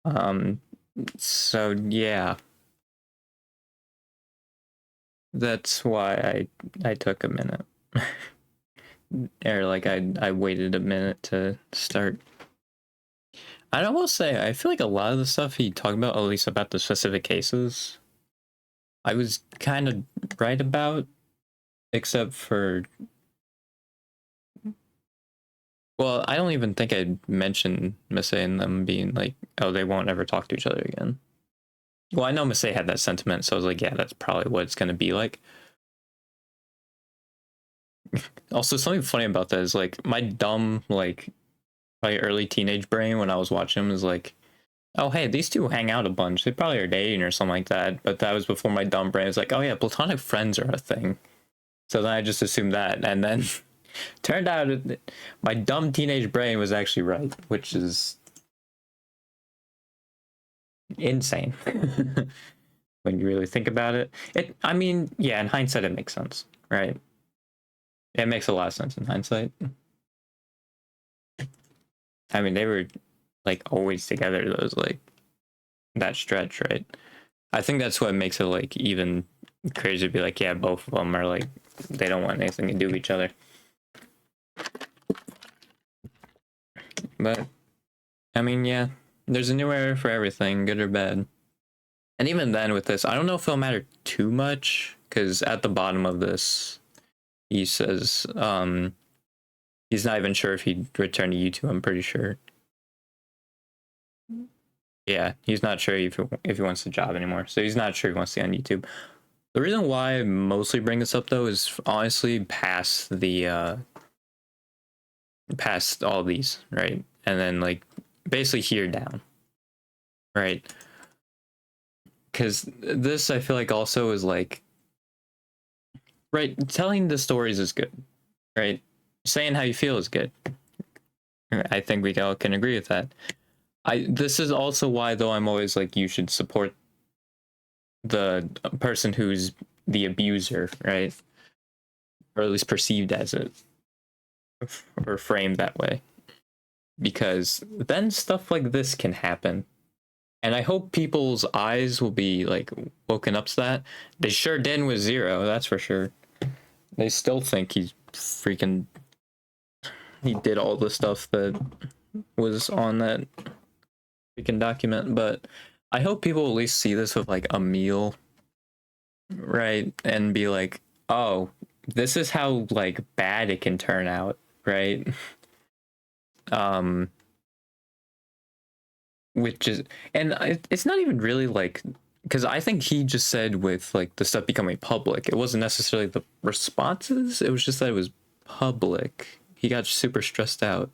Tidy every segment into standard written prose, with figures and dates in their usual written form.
Um, so yeah, that's why I took a minute, or like I waited a minute to start. I will say I feel like a lot of the stuff he talked about, at least about the specific cases, I was kind of right about, except for, well, I don't even think I mentioned Missy and them being like, oh, they won't ever talk to each other again. Well, I know Missy had that sentiment, so I was like, yeah, that's probably what it's gonna be like. Also, something funny about that is like my dumb, like my early teenage brain when I was watching them is like, oh hey, these two hang out a bunch. They probably are dating or something like that. But that was before my dumb brain was like, oh yeah, platonic friends are a thing. So then I just assumed that, and then turned out my dumb teenage brain was actually right, which is insane when you really think about it. I mean, yeah, in hindsight, it makes sense, right? It makes a lot of sense in hindsight. I mean, they were like always together. Those like that stretch, right? I think that's what makes it like even crazy to be like, yeah, both of them are like they don't want anything to do with each other. But I mean, yeah, there's a new era for everything, good or bad. And even then, with this, I don't know if it'll matter too much because at the bottom of this, he says he's not even sure if he'd return to YouTube. I'm pretty sure. Yeah, he's not sure if he wants the job anymore. So he's not sure he wants to be on YouTube. The reason why I mostly bring this up though is honestly past all these, right? And then like basically here down, right? Because this I feel like also is like, right, telling the stories is good, right? Saying how you feel is good. I think we all can agree with that. This is also why though I'm always like you should support the person who's the abuser, right? Or at least perceived as it, or framed that way. Because then stuff like this can happen. And I hope people's eyes will be like woken up to that. They sure didn't with Zero, that's for sure. They still think he did all the stuff that was on that freaking document, but I hope people at least see this with like a meal, right? And be like, oh, this is how like bad it can turn out, right? Um, which is, and it's not even really like, because I think he just said with like the stuff becoming public, it wasn't necessarily the responses, it was just that it was public. He got super stressed out.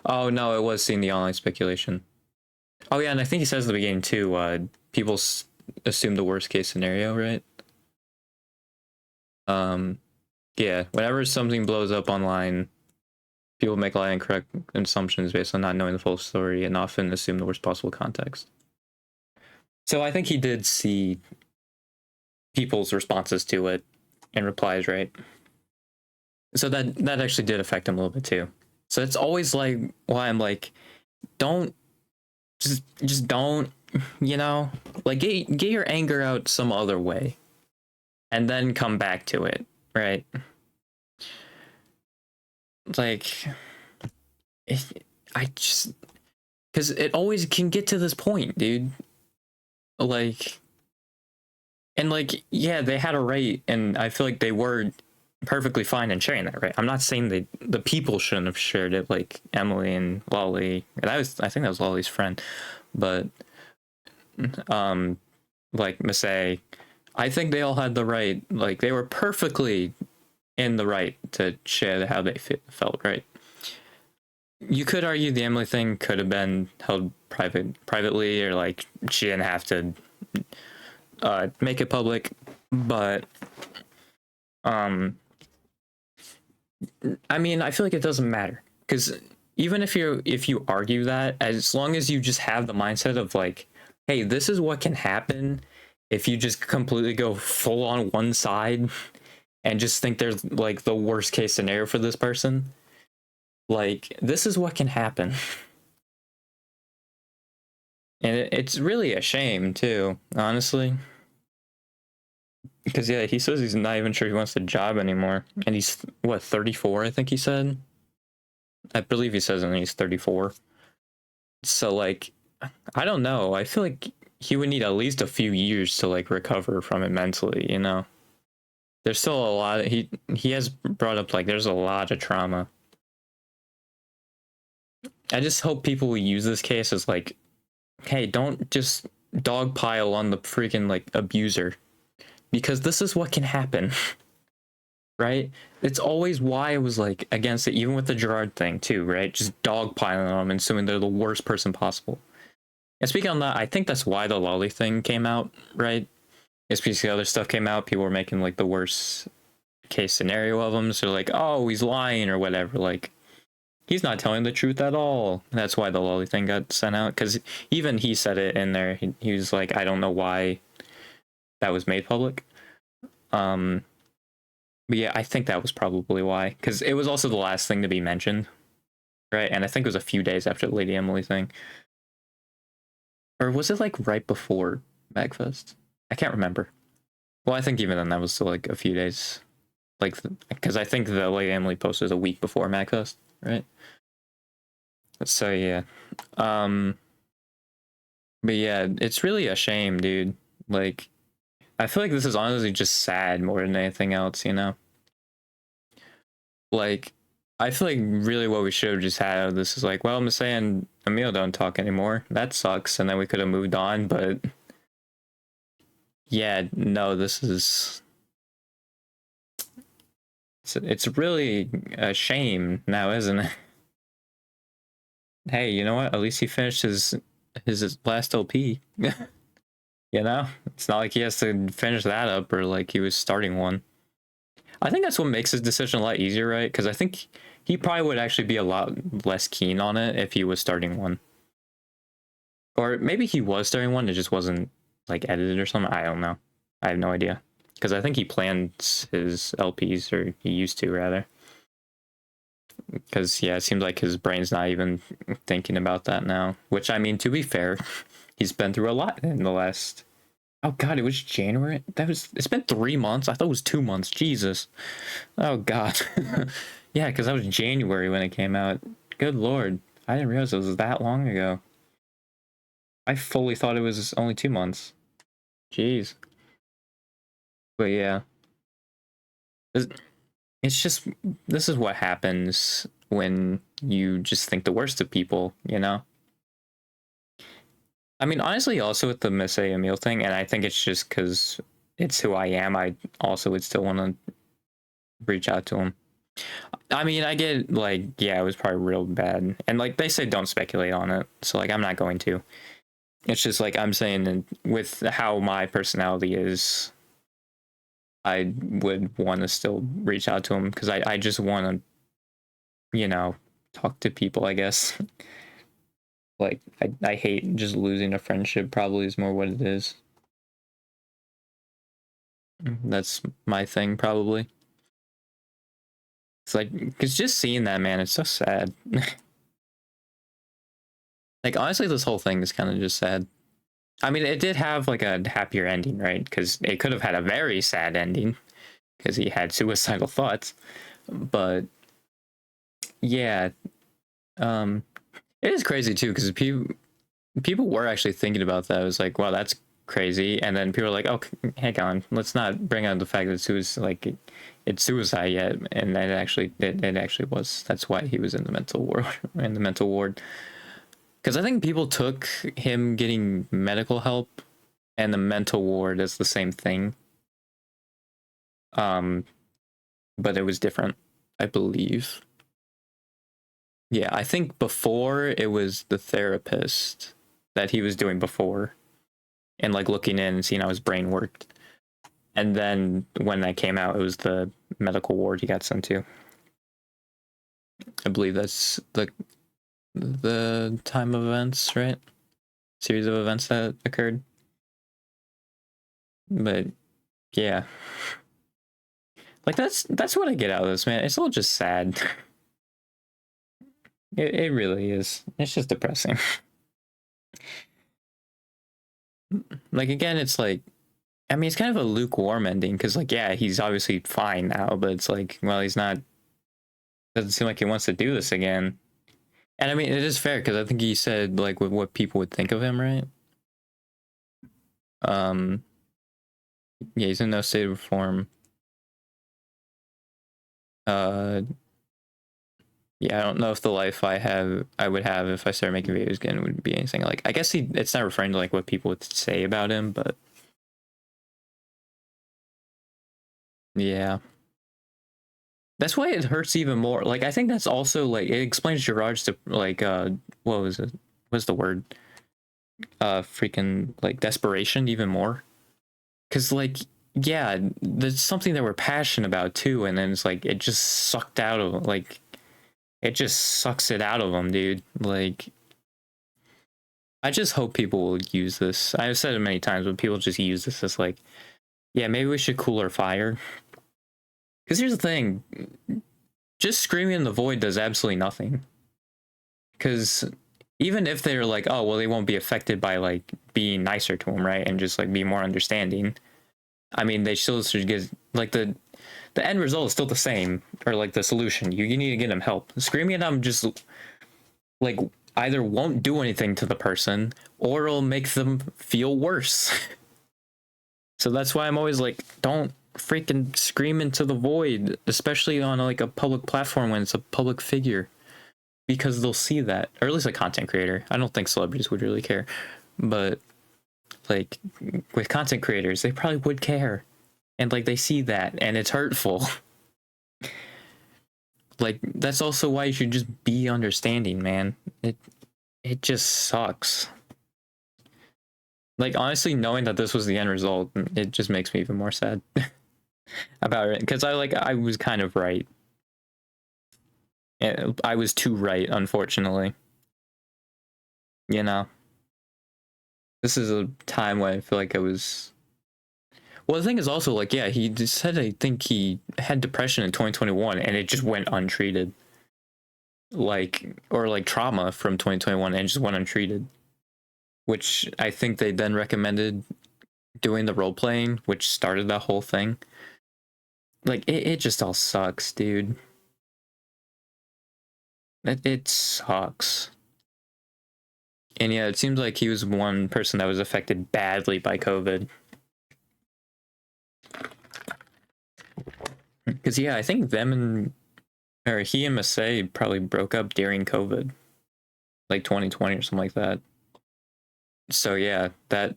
Oh no, it was seeing the online speculation. Oh yeah, and I think he says at the beginning too, people assume the worst case scenario, right? Um, yeah, whenever something blows up online, people make a lot of incorrect assumptions based on not knowing the full story and often assume the worst possible context. So I think he did see people's responses to it and replies, right? So that actually did affect him a little bit too. So it's always like why I'm like, don't just don't, you know, like get your anger out some other way, and then come back to it, right? Like, I just because it always can get to this point, dude. Like, and like, yeah, they had a right, and I feel like they were perfectly fine in sharing that, right? I'm not saying the people shouldn't have shared it, like Emily and Lolly. I think that was Lolly's friend, but um, like Massey, I think they all had the right, like they were perfectly in the right to share how they felt, right? You could argue the Emily thing could have been held privately, or like she didn't have to make it public, but um, I mean, I feel like it doesn't matter because even if you argue that, as long as you just have the mindset of like, hey, this is what can happen if you just completely go full on one side and just think there's like the worst case scenario for this person. Like, this is what can happen. And it's really a shame too, honestly. Because yeah, he says he's not even sure he wants the job anymore, and he's what 34, I think he said. I believe he says and he's 34. So like, I don't know. I feel like he would need at least a few years to like recover from it mentally. You know, there's still a lot. He has brought up like there's a lot of trauma. I just hope people will use this case as like, hey, don't just dogpile on the freaking like abuser, because this is what can happen. Right? It's always why I was like against it, even with the Gerard thing too, right? Just dogpiling on them and assuming they're the worst person possible. And speaking on that, I think that's why the Lolly thing came out, right? It's because the other stuff came out, people were making like the worst case scenario of him. So like, oh, he's lying or whatever. Like, he's not telling the truth at all. That's why the Lolly thing got sent out. Because even he said it in there. He was like, I don't know why that was made public. But yeah, I think that was probably why, because it was also the last thing to be mentioned, right? And I think it was a few days after the Lady Emily thing, or was it like right before Magfest? I can't remember. Well, I think even then that was still like a few days, like because I think the Lady Emily post was a week before Magfest, right? So yeah, but yeah, it's really a shame, dude. Like, I feel like this is honestly just sad more than anything else, you know? Like, I feel like really what we should have just had out of this is like, well, Messiah and Emil don't talk anymore. That sucks. And then we could have moved on. But yeah, no, this is. It's really a shame now, isn't it? Hey, you know what? At least he finished his last LP. You know? It's not like he has to finish that up or like he was starting one. I think that's what makes his decision a lot easier, right? Because I think he probably would actually be a lot less keen on it if he was starting one. Or maybe he was starting one, it just wasn't like edited or something. I don't know. I have no idea. Because I think he plans his LPs, or he used to rather. Because yeah, it seems like his brain's not even thinking about that now. Which, I mean, to be fair, he's been through a lot in the last. Oh god, it was January. It's been 3 months. I thought it was 2 months. Jesus. Oh god. Yeah, because that was January when it came out. Good lord, I didn't realize it was that long ago. I fully thought it was only 2 months. Jeez. But yeah, it's just, this is what happens when you just think the worst of people, you know? I mean, honestly, also with the Miss A. Emil thing, and I think it's just because it's who I am, I also would still want to reach out to him. I mean, I get, like, yeah, it was probably real bad. And, like, they say don't speculate on it, so, like, I'm not going to. It's just, like, I'm saying with how my personality is, I would want to still reach out to him because I just want to, you know, talk to people, I guess. Like, I hate just losing a friendship, probably is more what it is. That's my thing, probably. It's like, because just seeing that, man, it's so sad. Like, honestly, this whole thing is kind of just sad. I mean, it did have, like, a happier ending, right? Because it could have had a very sad ending because he had suicidal thoughts. But, yeah, it is crazy, too, because people were actually thinking about that. It was like, wow, that's crazy. And then people are like, oh, hang on, let's not bring out the fact that it's suicide yet. And it actually was. That's why he was in the mental ward. Because I think people took him getting medical help and the mental ward as the same thing. But it was different, I believe. Yeah, I think before it was the therapist that he was doing before, and like looking in and seeing how his brain worked. And then when that came out, it was the medical ward he got sent to. I believe that's the time of events, right? Series of events that occurred. But yeah, like that's what I get out of this, man. It's all just sad. It really is. It's just depressing. like again, it's like, I mean, it's kind of a lukewarm ending because, like, yeah, he's obviously fine now, but it's like, well, he's not. Doesn't seem like he wants to do this again. And I mean, it is fair because I think he said like what people would think of him, right? Um, yeah, he's in no state of reform. Uh, yeah, I don't know if the life I would have if I started making videos again would be anything like. I guess it's not referring to like what people would say about him, but yeah. That's why it hurts even more. Like I think that's also like it explains Gerard's like what was it? What's the word? Freaking like desperation even more. Cause like yeah, there's something that we're passionate about too, and then it's like it just sucked out of like it just sucks it out of them, dude. Like I just hope people will use this. I've said it many times, but people just use this as like, yeah, maybe we should cool our fire. Because here's the thing, just screaming in the void does absolutely nothing. Because even if they're like, oh well, they won't be affected by like being nicer to him, right, and just like be more understanding. I mean, they still should get like the end result is still the same, or like the solution. You need to get them help. Screaming at them just like either won't do anything to the person or it'll make them feel worse. So that's why I'm always like, don't freaking scream into the void, especially on like a public platform when it's a public figure, because they'll see that, or at least a content creator. I don't think celebrities would really care, but like with content creators, they probably would care, and like they see that, and it's hurtful. Like that's also why you should just be understanding, man. It just sucks. Like honestly, knowing that this was the end result, it just makes me even more sad about it because I was kind of right. I was too right, unfortunately. You know, this is a time when I feel like I was. Well, the thing is also like, yeah, he just said I think he had depression in 2021, and it just went untreated. Like or like trauma from 2021 and just went untreated, which I think they then recommended doing the role playing, which started that whole thing. Like it just all sucks, dude. It sucks. And yeah, it seems like he was one person that was affected badly by COVID. Because yeah, I think them and or he and Massey probably broke up during COVID, like 2020 or something like that. So yeah, that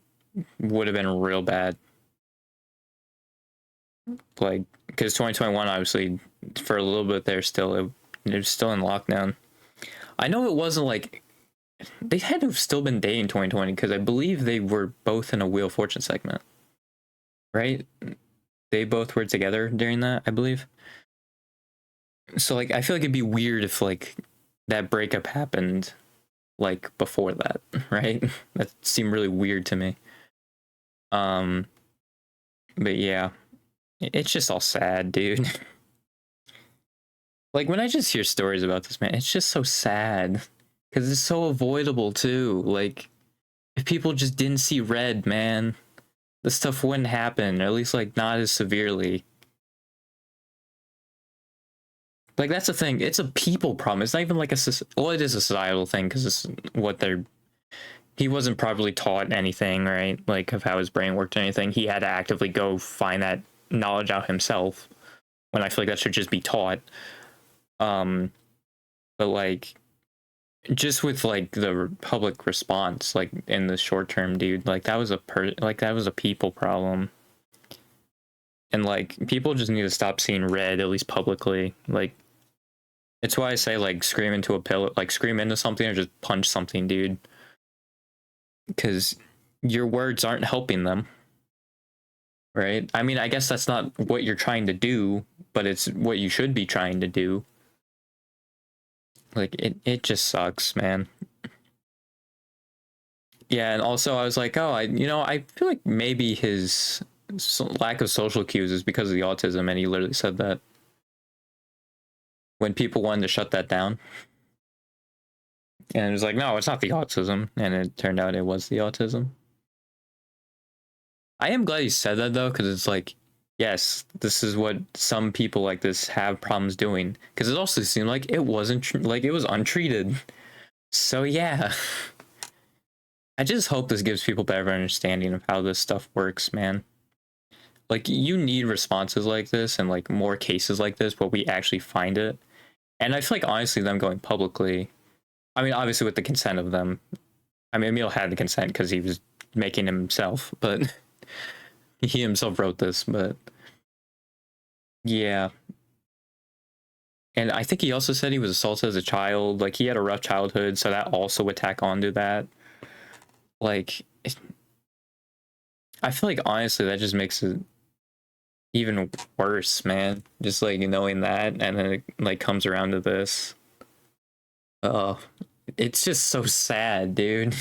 would have been real bad. Like because 2021 obviously for a little bit there still it was still in lockdown. I know it wasn't like they had to have still been dating 2020 because I believe they were both in a Wheel of Fortune segment, right? They both were together during that, I believe. So like I feel like it'd be weird if like that breakup happened like before that, right? That seemed really weird to me. Um but yeah, it's just all sad, dude. Like when I just hear stories about this man, it's just so sad cuz it's so avoidable too. Like if people just didn't see red, man, this stuff wouldn't happen, or at least like not as severely. Like that's the thing. It's a people problem. It's not even like well, it is a societal thing because it's what they're. He wasn't properly taught anything, right? Like of how his brain worked or anything. He had to actively go find that knowledge out himself. When I feel like that should just be taught. Um, but like just with like the public response, like in the short term, dude, like that was that was a people problem. And like people just need to stop seeing red, at least publicly. Like it's why I say like scream into a pillow, like scream into something or just punch something, dude. Because your words aren't helping them, right? I mean, I guess that's not what you're trying to do, but it's what you should be trying to do. Like it just sucks, man. Yeah, and also I was like, oh, I feel like maybe his lack of social cues is because of the autism, and he literally said that when people wanted to shut that down. And it was like, no, it's not the autism. And it turned out it was the autism. I am glad you said that though, because it's like, yes, this is what some people like this have problems doing. Because it also seemed like it wasn't like it was untreated. So yeah, I just hope this gives people better understanding of how this stuff works, man. Like you need responses like this and like more cases like this where we actually find it. And I feel like honestly, them going publicly. I mean, obviously with the consent of them. I mean, Emil had the consent because he was making himself, but he himself wrote this. But yeah, and I think he also said he was assaulted as a child. Like he had a rough childhood, so that also would tack onto that. Like, I feel like honestly, that just makes it even worse, man. Just like knowing that, and then it like comes around to this. Oh, it's just so sad, dude.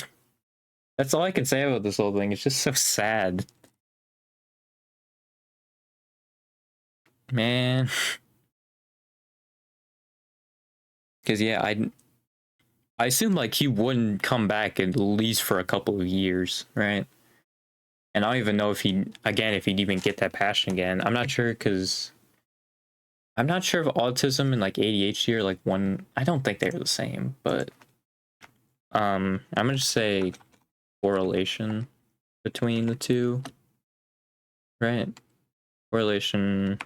That's all I can say about this whole thing. It's just so sad, man. Because yeah, I assume like he wouldn't come back at least for a couple of years, right? And I don't even know if if he'd even get that passion again. I'm not sure because I'm not sure if autism and like ADHD are like one. I don't think they're the same, but I'm gonna just say correlation between the two, right? Correlation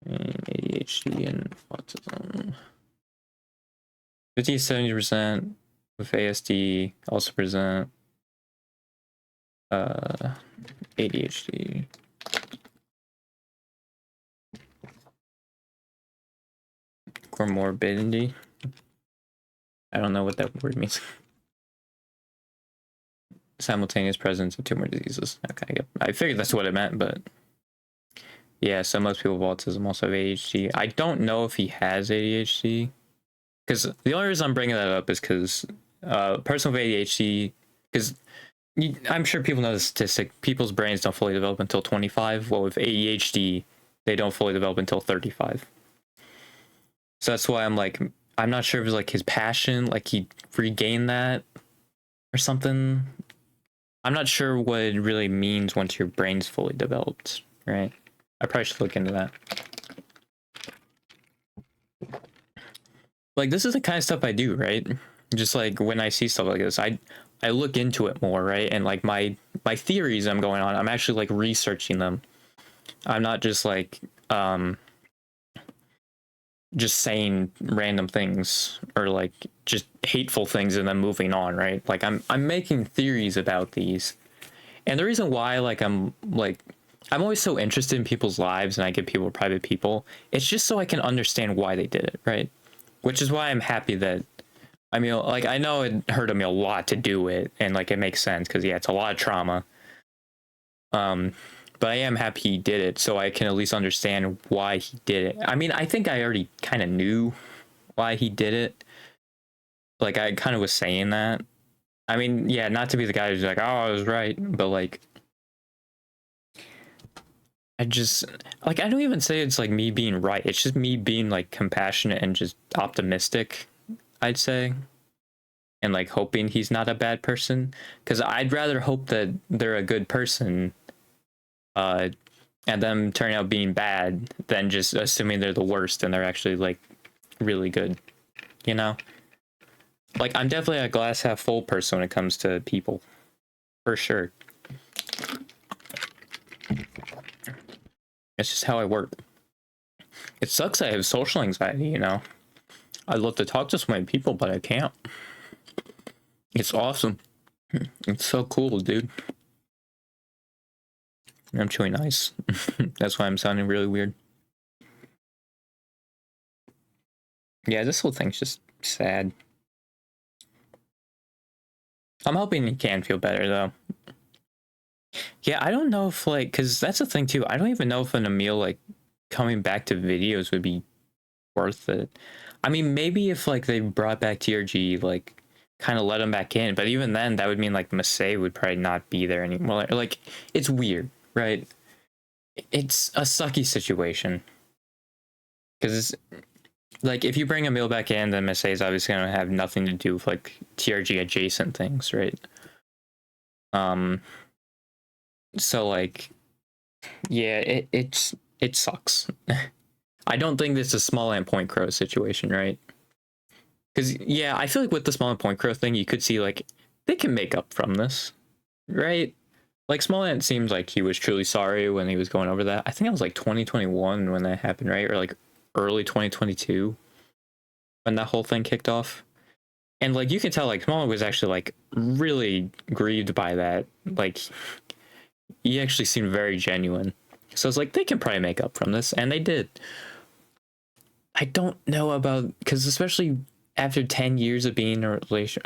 between ADHD and autism. 50-70% with ASD also present ADHD. Comorbidity. I don't know what that word means. Simultaneous presence of two more diseases. Okay, yep. I figured that's what it meant, but yeah, so most people with autism also have ADHD. I don't know if he has ADHD, because the only reason I'm bringing that up is because a person with ADHD, because I'm sure people know the statistic, people's brains don't fully develop until 25. Well, with ADHD, they don't fully develop until 35. So that's why I'm like, I'm not sure if it's like his passion, like he regained that or something. I'm not sure what it really means once your brain's fully developed, right? I probably should look into that. Like this is the kind of stuff I do, right? Just like when I see stuff like this, I look into it more, right? And like my theories I'm going on, I'm actually like researching them. I'm not just like just saying random things or like just hateful things and then moving on, right? Like I'm making theories about these. And the reason why I'm always so interested in people's lives and I give people private people, it's just so I can understand why they did it, right? Which is why I'm happy that I mean, like I know it hurt me a lot to do it, and like it makes sense because yeah, it's a lot of trauma. But I am happy he did it, so I can at least understand why he did it. I mean, I think I already kind of knew why he did it. Like I kind of was saying that. I mean, yeah, not to be the guy who's like, oh, I was right, but like I just like I don't even say it's like me being right. It's just me being like compassionate and just optimistic, I'd say. And like hoping he's not a bad person, cuz I'd rather hope that they're a good person and them turning out being bad than just assuming they're the worst and they're actually like really good, you know? Like I'm definitely a glass half full person when it comes to people. For sure. It's just how I work. It sucks I have social anxiety, you know. I'd love to talk to so many people, but I can't. It's awesome. It's so cool, dude. I'm chewing ice. That's why I'm sounding really weird. Yeah, this whole thing's just sad. I'm hoping he can feel better, though. Yeah, I don't know if, like, because that's the thing, too. I don't even know if an Emil, like, coming back to videos would be worth it. I mean, maybe if, like, they brought back TRG, like, kind of let him back in. But even then, that would mean, like, Masay would probably not be there anymore. Like, it's weird, right? It's a sucky situation. Because like if you bring Emil back in, then Masay is obviously gonna have nothing to do with like TRG adjacent things, right? So like, yeah, it sucks. I don't think this is a Smalland Point Crow situation, right? Because yeah, I feel like with the Smalland Point Crow thing, you could see like they can make up from this, right? Like Smalland seems like he was truly sorry when he was going over that. I think it was like 2021 when that happened, right? Or like early 2022 when that whole thing kicked off. And like you can tell like Smalland was actually like really grieved by that. Like he actually seemed very genuine. So it's like they can probably make up from this, and they did. I don't know about, because especially after 10 years of being a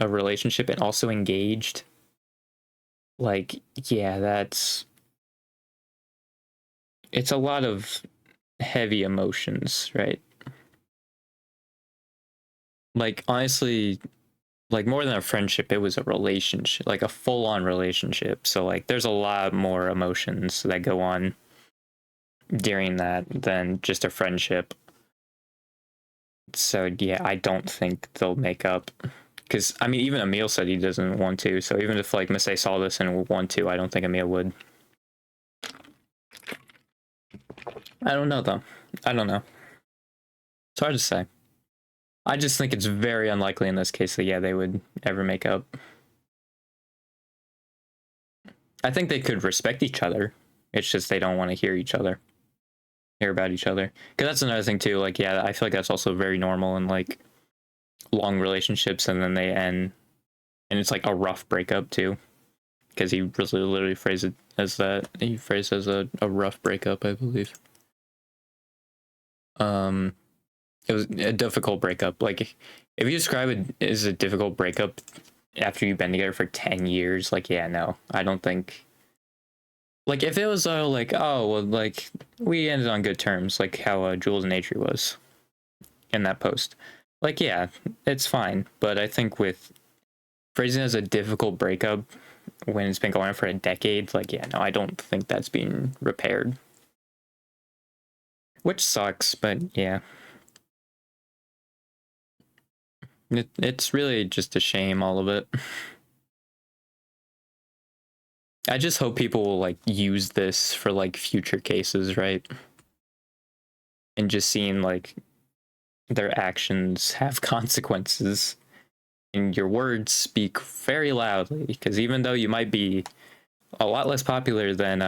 relationship and also engaged, like, yeah, it's a lot of heavy emotions, right? Like, honestly, like more than a friendship, it was a relationship, like a full-on relationship. So like there's a lot more emotions that go on during that than just a friendship. So yeah, I don't think they'll make up. Because I mean, even Emil said he doesn't want to. So even if like Missy saw this and would want to, I don't think Emil would. I don't know though. I don't know. It's hard to say. I just think it's very unlikely in this case that yeah they would ever make up. I think they could respect each other. It's just they don't want to hear each other, hear about each other. Because that's another thing too. Like yeah, I feel like that's also very normal in like long relationships, and then they end, and it's like a rough breakup too. Because he really literally phrased it as that. He phrased it as a rough breakup, I believe. It was a difficult breakup. Like if you describe it as a difficult breakup after you've been together for 10 years, like yeah, no, I don't think. Like if it was like oh well like we ended on good terms, like how Jules and Atri was in that post, like yeah, it's fine. But I think with phrasing it as a difficult breakup when it's been going on for a decade, like yeah, no, I don't think that's being repaired, which sucks. But yeah, it's really just a shame, all of it. I just hope people will like use this for like future cases, right? And just seeing like their actions have consequences and your words speak very loudly, because even though you might be a lot less popular than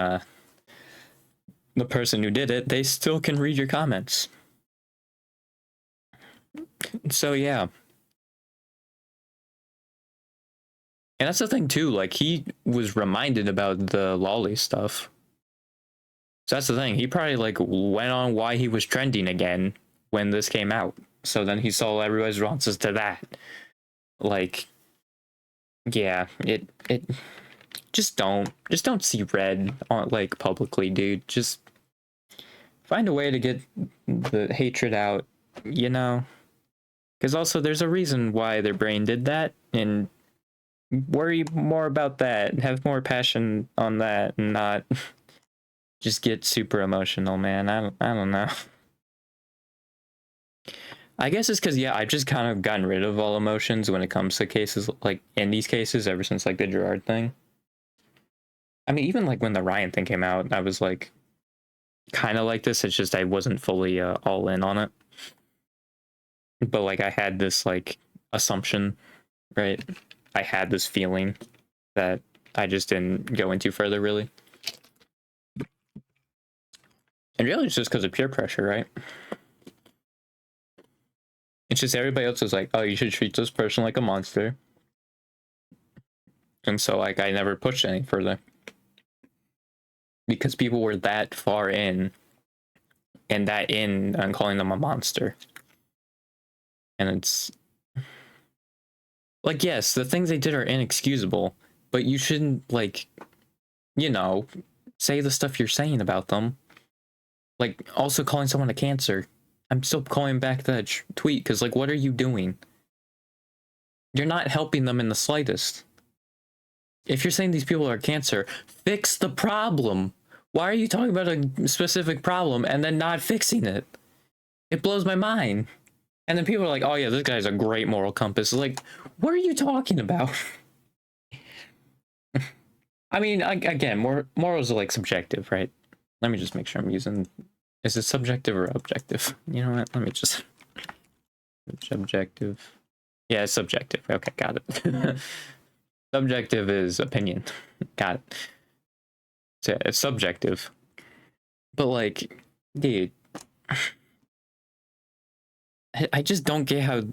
the person who did it, they still can read your comments. So yeah. And that's the thing too, like he was reminded about the lolly stuff. So that's the thing. He probably like went on why he was trending again when this came out. So then he saw everybody's responses to that. Like, yeah, it just don't see red on like publicly, dude. Just find a way to get the hatred out, you know? Because also there's a reason why their brain did that, and worry more about that, have more passion on that, and not just get super emotional, man. I don't know. I guess it's because yeah, I've just kind of gotten rid of all emotions when it comes to cases like in these cases ever since like the Gerard thing. I mean, even like when the Ryan thing came out, I was like kind of like this. It's just I wasn't fully all in on it. But like I had this like assumption, right? I had this feeling that I just didn't go into further really. And really it's just because of peer pressure, right? It's just everybody else is like, oh, you should treat this person like a monster. And so like I never pushed any further. Because people were that far in and that in on calling them a monster. And it's like, yes, the things they did are inexcusable, but you shouldn't like, you know, say the stuff you're saying about them. Like also calling someone a cancer. I'm still calling back that tweet because like, what are you doing? You're not helping them in the slightest. If you're saying these people are cancer, fix the problem. Why are you talking about a specific problem and then not fixing it? It blows my mind. And then people are like, oh yeah, this guy's a great moral compass. Like, what are you talking about? I mean, again, morals are like subjective, right? Let me just make sure I'm using. Is it subjective or objective? You know what? Let me just. Subjective. Yeah, it's subjective. Okay, got it. Subjective is opinion. Got it. So it's subjective. But like, dude, I just don't get how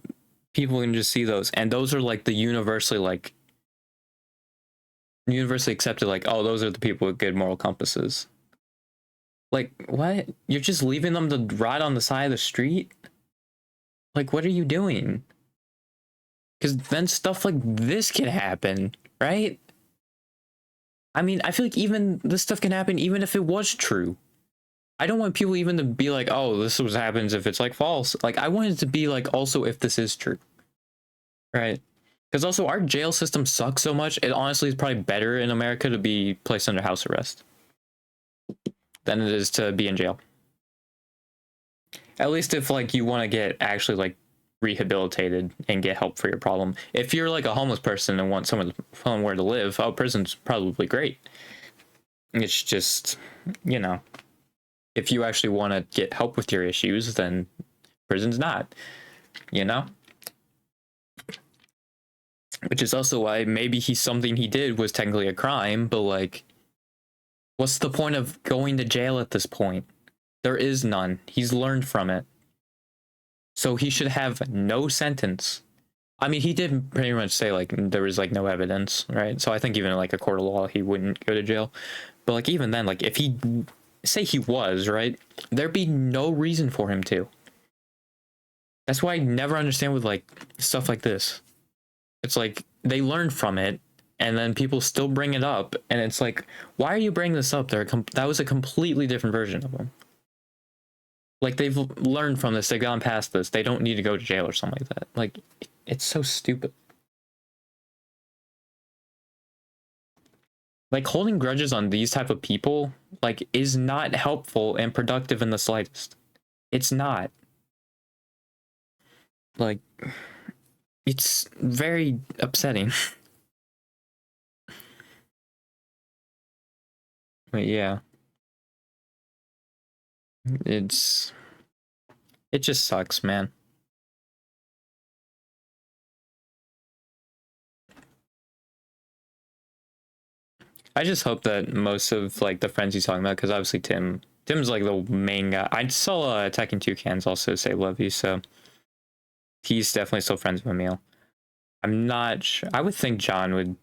people can just see those, and those are like the universally accepted, like, oh, those are the people with good moral compasses. Like, what? You're just leaving them to rot on the side of the street? Like, what are you doing? Because then stuff like this can happen, right? I mean, I feel like even this stuff can happen even if it was true. I don't want people even to be like, oh, this is what happens if it's like false. Like, I want it to be like also if this is true, right? Because also our jail system sucks so much. It honestly is probably better in America to be placed under house arrest than it is to be in jail. At least if like you want to get actually like rehabilitated and get help for your problem. If you're like a homeless person and want somewhere to live, oh, prison's probably great. It's just, you know, if you actually want to get help with your issues, then prison's not, you know? Which is also why maybe something he did was technically a crime, but like, what's the point of going to jail at this point? There is none. He's learned from it. So he should have no sentence. I mean, he did pretty much say like there was like no evidence, right? So I think even in like a court of law, he wouldn't go to jail. But like even then, like if he say he was, right, there'd be no reason for him to. That's why I never understand with like stuff like this. It's like they learned from it, and then people still bring it up, and it's like, why are you bringing this up? That was a completely different version of them. Like they've learned from this, they've gone past this. They don't need to go to jail or something like that. Like it's so stupid. Like holding grudges on these type of people like is not helpful and productive in the slightest. It's not. Like it's very upsetting. But yeah. It's it just sucks, man. I just hope that most of like the friends he's talking about, because obviously Tim's like the main guy. I saw Attacking Toucans also say love you, so he's definitely still friends with Emil. I'm not sure. I would think John would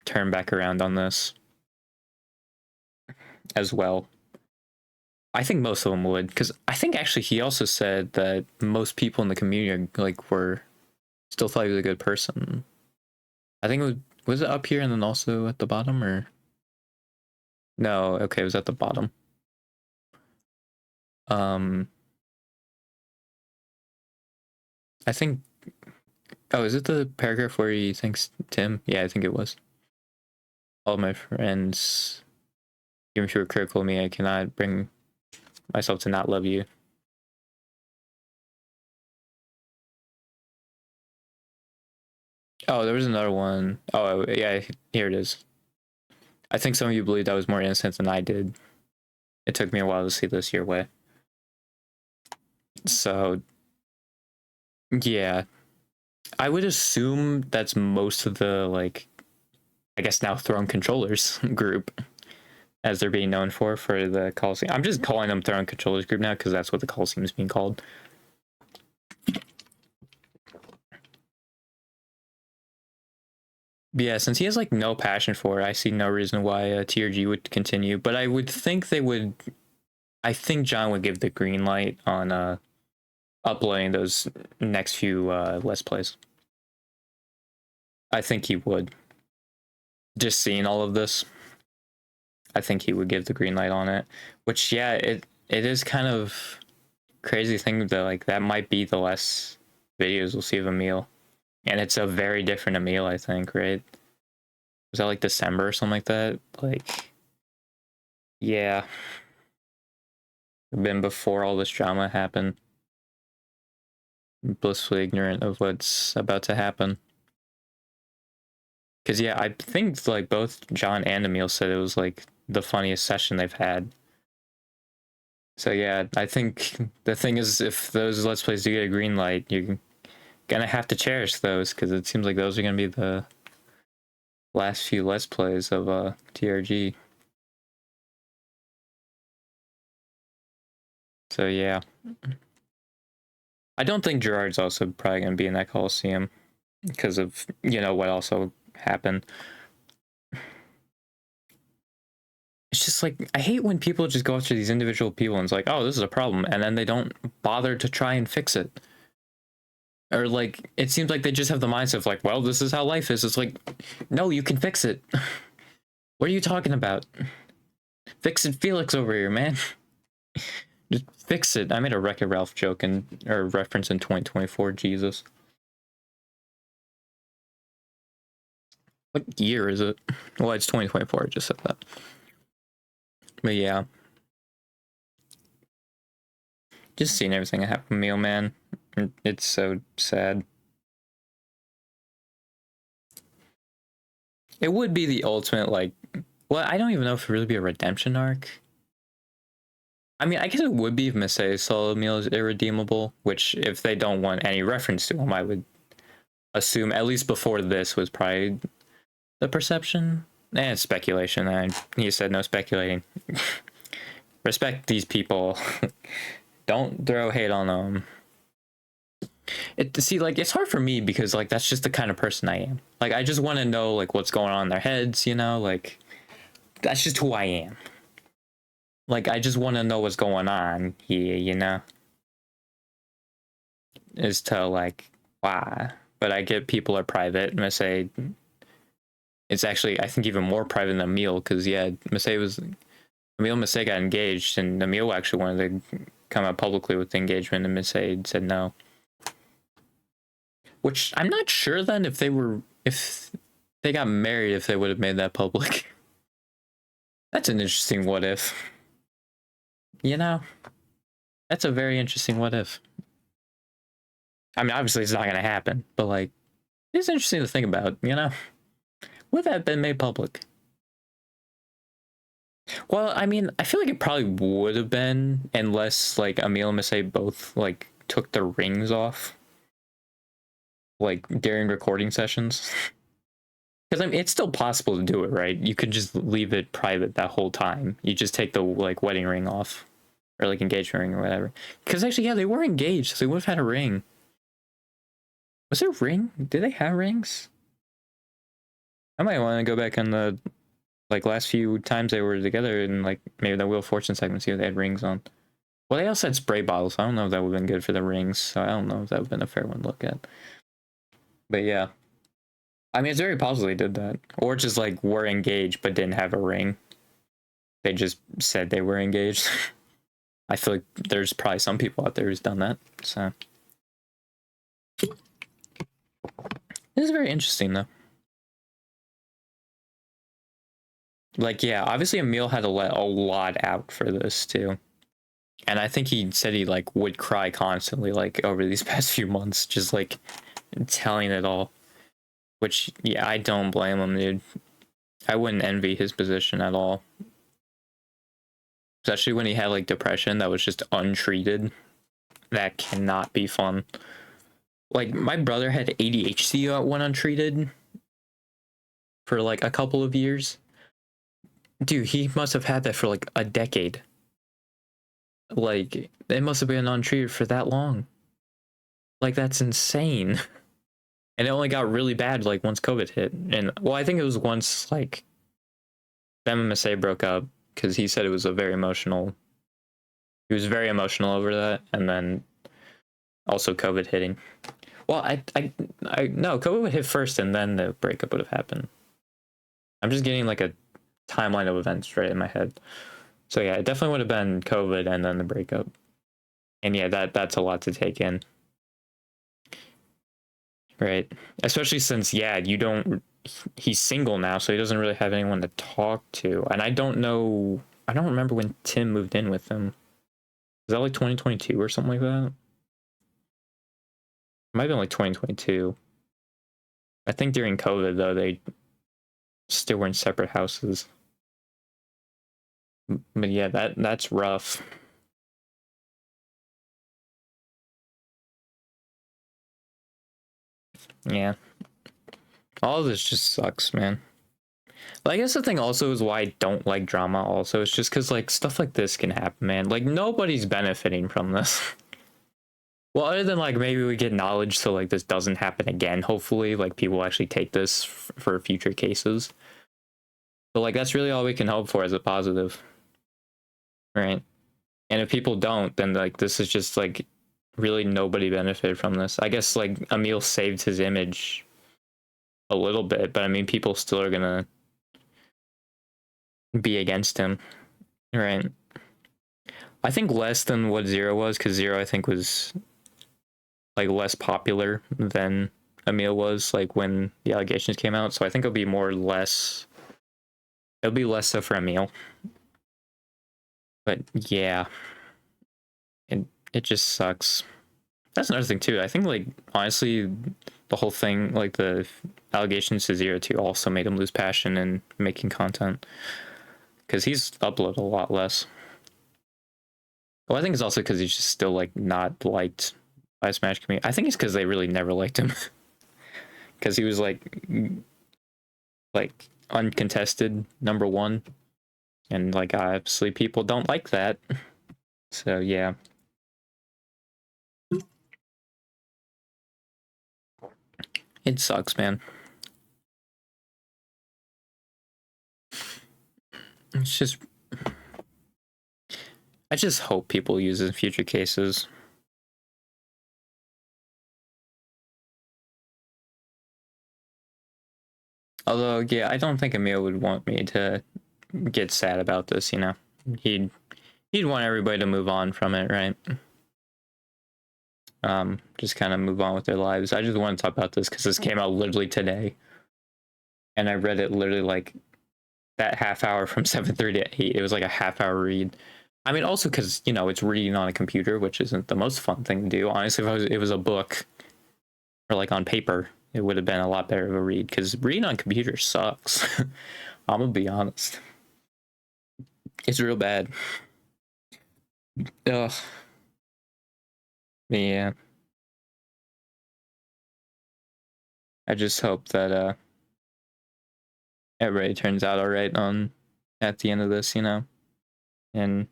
turn back around on this as well. I think most of them would, because I think actually he also said that most people in the community like were still thought he was a good person. I think was it up here and then also at the bottom, or no? Okay, it was at the bottom. I think. Oh, is it the paragraph where he thanks Tim? Yeah, I think it was. All of my friends, even if you were critical of me, I cannot bring myself to not love you. Oh, there was another one. Oh, yeah, here it is. I think some of you believed I was more innocent than I did. It took me a while to see this your way. So, yeah. I would assume that's most of the, like, I guess now Throne Controllers group, as they're being known for the Coliseum. I'm just calling them Throne Controllers group now because that's what the Coliseum is being called. But yeah, since he has like no passion for it, I see no reason why TRG would continue. But I would think they would. I think John would give the green light on uploading those next few Let's Plays. I think he would. Just seeing all of this, I think he would give the green light on it. Which yeah, it is kind of crazy thing that like that might be the last videos we'll see of Emil, and it's a very different Emil, I think, right? Was that like December or something like that? Like, yeah, been before all this drama happened. Blissfully ignorant of what's about to happen. Because yeah, I think like both John and Emil said it was like the funniest session they've had. So yeah, I think the thing is, if those Let's Plays do get a green light, you're gonna have to cherish those, because it seems like those are gonna be the last few Let's Plays of TRG. So yeah, I don't think Gerard's also probably gonna be in that Coliseum because of, you know, what also happened. It's just like, I hate when people just go after these individual people and it's like, oh, this is a problem, and then they don't bother to try and fix it. Or like, it seems like they just have the mindset of like, well, this is how life is. It's like, no, you can fix it. What are you talking about? Fix it, Felix over here, man. Just fix it. I made a Wreck-It Ralph joke or reference in 2024. Jesus. What year is it? Well, it's 2024. I just said that. But yeah. Just seeing everything that happened to Emil, man. It's so sad. It would be the ultimate, like, well, I don't even know if it would really be a redemption arc. I mean, I guess it would be if Messiah saw Emil as irredeemable, which, if they don't want any reference to him, I would assume, at least before this, was probably the perception. And it's speculation. He said no speculating. Respect these people. Don't throw hate on them. See, like, it's hard for me because, like, that's just the kind of person I am. Like, I just want to know, like, what's going on in their heads, you know? Like, that's just who I am. Like, I just want to know what's going on here, you know? As to, like, why. But I get people are private. And I say, it's actually, I think, even more private than Emil, because, yeah, Emil and Messiah got engaged, and Emil actually wanted to come out publicly with the engagement, and Messiah said no. Which, I'm not sure then if they got married, if they would have made that public. That's an interesting what if. You know? That's a very interesting what if. I mean, obviously it's not going to happen, but, like, it's interesting to think about, you know? Would that have been made public? Well, I mean, I feel like it probably would have been, unless, like, Emil and Messiah both, like, took the rings off, like, during recording sessions. Because, I mean, it's still possible to do it, right? You could just leave it private that whole time. You just take the, like, wedding ring off, or, like, engagement ring or whatever. Because, actually, yeah, they were engaged, so they would have had a ring. Was there a ring? Did they have rings? I might want to go back on the, like, last few times they were together, and, like, maybe the Wheel of Fortune segment, see if they had rings on. Well, they also had spray bottles. So I don't know if that would have been good for the rings. So I don't know if that would have been a fair one to look at. But yeah. I mean, it's very possible they did that. Or just, like, were engaged but didn't have a ring. They just said they were engaged. I feel like there's probably some people out there who's done that. So. This is very interesting, though. Like, yeah, obviously Emil had to let a lot out for this, too. And I think he said he, like, would cry constantly, like, over these past few months, just, like, telling it all. Which, yeah, I don't blame him, dude. I wouldn't envy his position at all. Especially when he had, like, depression that was just untreated. That cannot be fun. Like, my brother had ADHD that went untreated for, like, a couple of years. Dude, he must have had that for, like, a decade. Like, it must have been untreated for that long. Like, that's insane. And it only got really bad, like, once COVID hit. And, well, I think it was once, like, them and Messiah broke up, because he said it was he was very emotional over that, and then also COVID hitting. Well, no, COVID would hit first, and then the breakup would have happened. I'm just getting, like, a timeline of events right in my head. So, yeah, it definitely would have been COVID and then the breakup. And, yeah, that's a lot to take in. Right. Especially since, yeah, he's single now, so he doesn't really have anyone to talk to. And I don't remember when Tim moved in with him. Was that like 2022 or something like that? It might have been like 2022. I think during COVID, though, they Still were in separate houses. But yeah, that's rough. Yeah. All of this just sucks, man. But I guess the thing also is why I don't like drama also. It's just because, like, stuff like this can happen, man. Like, nobody's benefiting from this. Well, other than, like, maybe we get knowledge so, like, this doesn't happen again, hopefully. Like, people actually take this for future cases. But, like, that's really all we can hope for as a positive. Right? And if people don't, then, like, this is just, like, really nobody benefited from this. I guess, like, Emil saved his image a little bit, but I mean, people still are gonna be against him, right? I think less than what Zero was, because Zero I think was like less popular than Emil was, like when the allegations came out. So I think it'll be more or less. It'll be less so for Emil. But yeah, it just sucks. That's another thing too. I think like honestly, the whole thing, like the allegations to Zero too, also made him lose passion in making content, because he's uploaded a lot less. Well, I think it's also because he's just still like not liked by Smash community. I think it's because they really never liked him, because he was like uncontested #1, and like obviously people don't like that. So yeah. It sucks, man. It's just, I just hope people use it in future cases. Although, yeah, I don't think Emil would want me to get sad about this, you know? He'd want everybody to move on from it, right? Just kind of move on with their lives. I just want to talk about this because this came out literally today. And I read it literally like that half hour from 7:30 to 8. It was like a half-hour read. I mean, also because, you know, it's reading on a computer, which isn't the most fun thing to do. Honestly, if it was a book or like on paper, it would have been a lot better of a read, because reading on computer sucks. I'm gonna be honest. It's real bad. Ugh. Yeah. I just hope that everybody turns out alright at the end of this, you know? And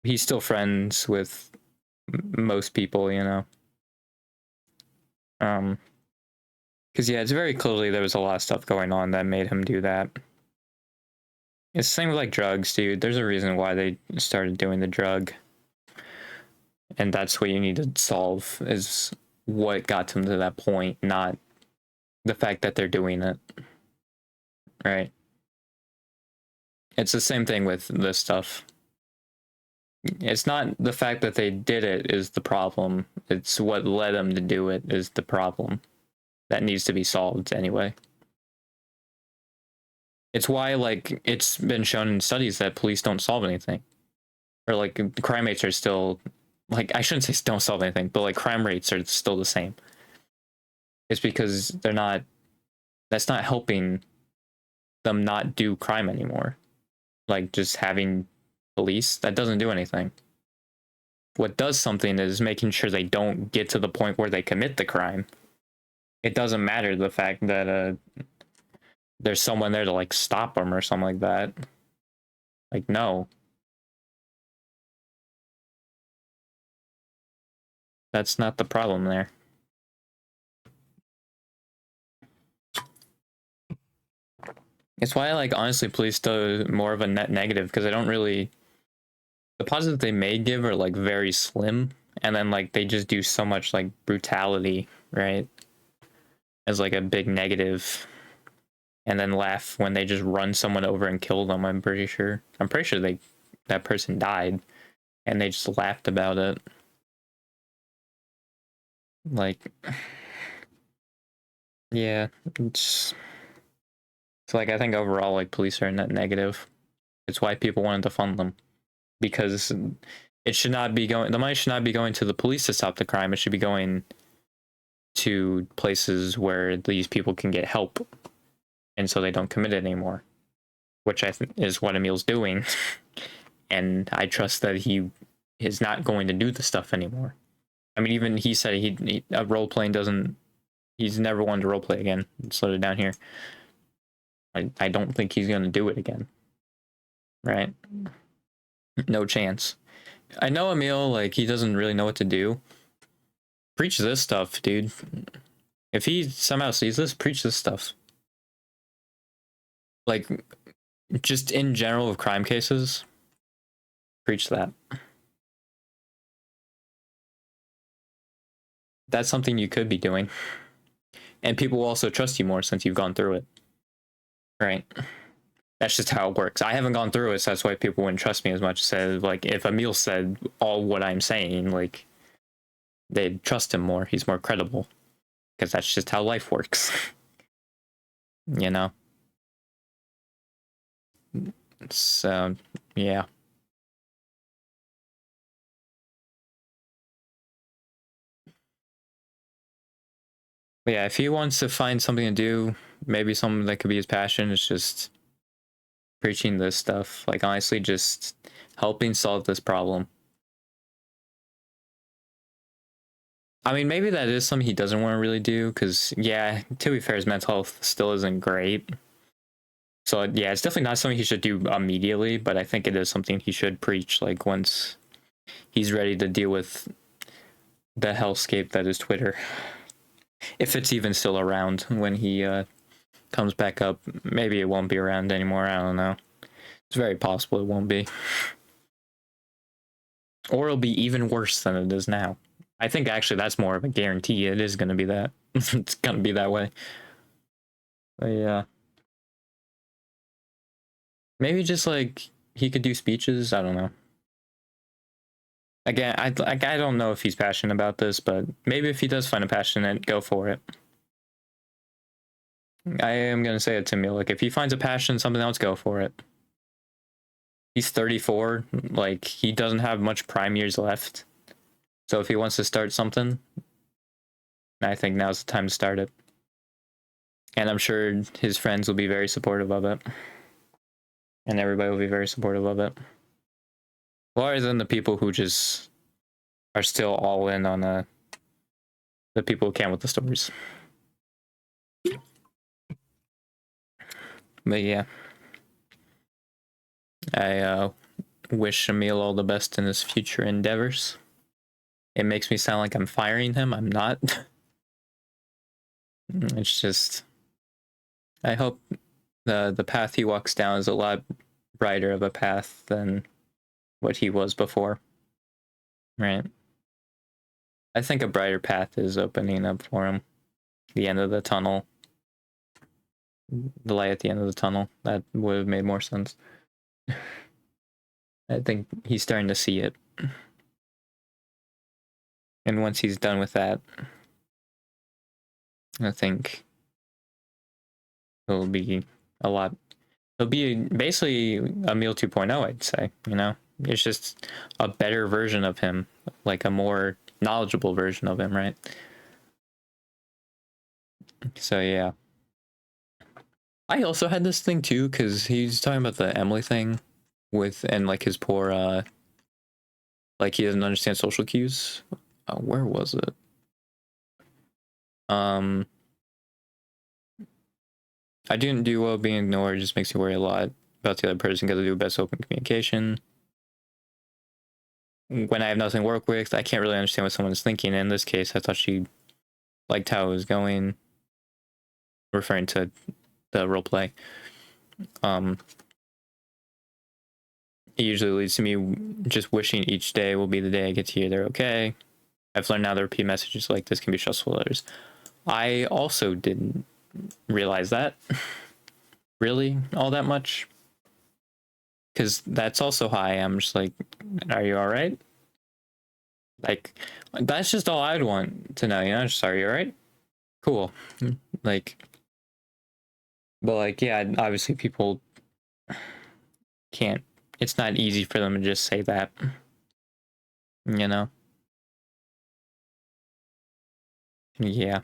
he's still friends with most people, you know? Because yeah, it's very clearly there was a lot of stuff going on that made him do that. It's the same with like drugs, dude. There's a reason why they started doing the drug. And that's what you need to solve, is what got them to that point, not the fact that they're doing it. Right? It's the same thing with this stuff. It's not the fact that they did it is the problem. It's what led them to do it is the problem that needs to be solved anyway. It's why, like, it's been shown in studies that police don't solve anything. Or, like, crime rates are still, like, I shouldn't say don't solve anything, but, like, crime rates are still the same. It's because that's not helping them not do crime anymore. Like, just having police, that doesn't do anything. What does something is making sure they don't get to the point where they commit the crime. It doesn't matter the fact that there's someone there to like stop them or something like that. Like, no. That's not the problem there. It's why I like honestly police do more of a net negative, because I don't really, the positives they may give are like very slim, and then like they just do so much like brutality, right? As like a big negative, and then laugh when they just run someone over and kill them. I'm pretty sure that person died, and they just laughed about it. Like, yeah, it's like I think overall like police are net negative. It's why people wanted to fund them, because it should not be going. The money should not be going to the police to stop the crime. It should be going to places where these people can get help. and so they don't commit it anymore, which I think is what Emil's doing. And I trust that he is not going to do the stuff anymore. I mean, even he said he role playing doesn't. He's never wanted to role play again. Slow it down here. I don't think he's going to do it again. Right? No chance. I know Emil, like, he doesn't really know what to do. Preach this stuff, dude. If he somehow sees this, preach this stuff. Like, just in general of crime cases, preach that. That's something you could be doing. And people will also trust you more since you've gone through it. Right? That's just how it works. I haven't gone through it, so that's why people wouldn't trust me as much. So, like, if Emil said all what I'm saying, like, they'd trust him more. He's more credible. Because that's just how life works. You know? So, yeah. But yeah, if he wants to find something to do, maybe something that could be his passion, it's just preaching this stuff. Like, honestly, just helping solve this problem. I mean, maybe that is something he doesn't want to really do, because, yeah, to be fair, his mental health still isn't great. So, yeah, it's definitely not something he should do immediately, but I think it is something he should preach, like, once he's ready to deal with the hellscape that is Twitter. If it's even still around when he comes back up. Maybe it won't be around anymore, I don't know. It's very possible it won't be. Or it'll be even worse than it is now. I think actually that's more of a guarantee. It is going to be that. It's going to be that way. But yeah. Maybe just like he could do speeches. I don't know. Again, I don't know if he's passionate about this, but maybe if he does find a passion in it, go for it. I am going to say it to me. Like, if he finds a passion in something else, go for it. He's 34. Like, he doesn't have much prime years left. So if he wants to start something, I think now's the time to start it. And I'm sure his friends will be very supportive of it. And everybody will be very supportive of it. More than the people who just are still all in on the people who can with the stories. But yeah. I wish Emil all the best in his future endeavors. It makes me sound like I'm firing him. I'm not. It's just, I hope the path he walks down is a lot brighter of a path than what he was before. Right? I think a brighter path is opening up for him. The end of the tunnel. The light at the end of the tunnel. That would have made more sense. I think he's starting to see it. And once he's done with that, I think it'll be a lot. It'll be basically Emil 2.0, I'd say, you know? It's just a better version of him, like a more knowledgeable version of him, right? So, yeah. I also had this thing too, because he's talking about the Emily thing with, and like his poor, like he doesn't understand social cues. Where was it? I didn't do well being ignored. It just makes me worry a lot about the other person. Got to do best open communication. When I have nothing to work with, I can't really understand what someone is thinking. In this case, I thought she liked how it was going, referring to the role play. It usually leads to me just wishing each day will be the day I get to hear they're okay. I've learned now that repeat messages like this can be stressful to others. I also didn't realize that really all that much, because that's also how I am. Just like, are you all right? Like, that's just all I'd want to know, you know? Just, are you all right? Cool. Like, but like, yeah, obviously people can't, it's not easy for them to just say that, you know? Yeah.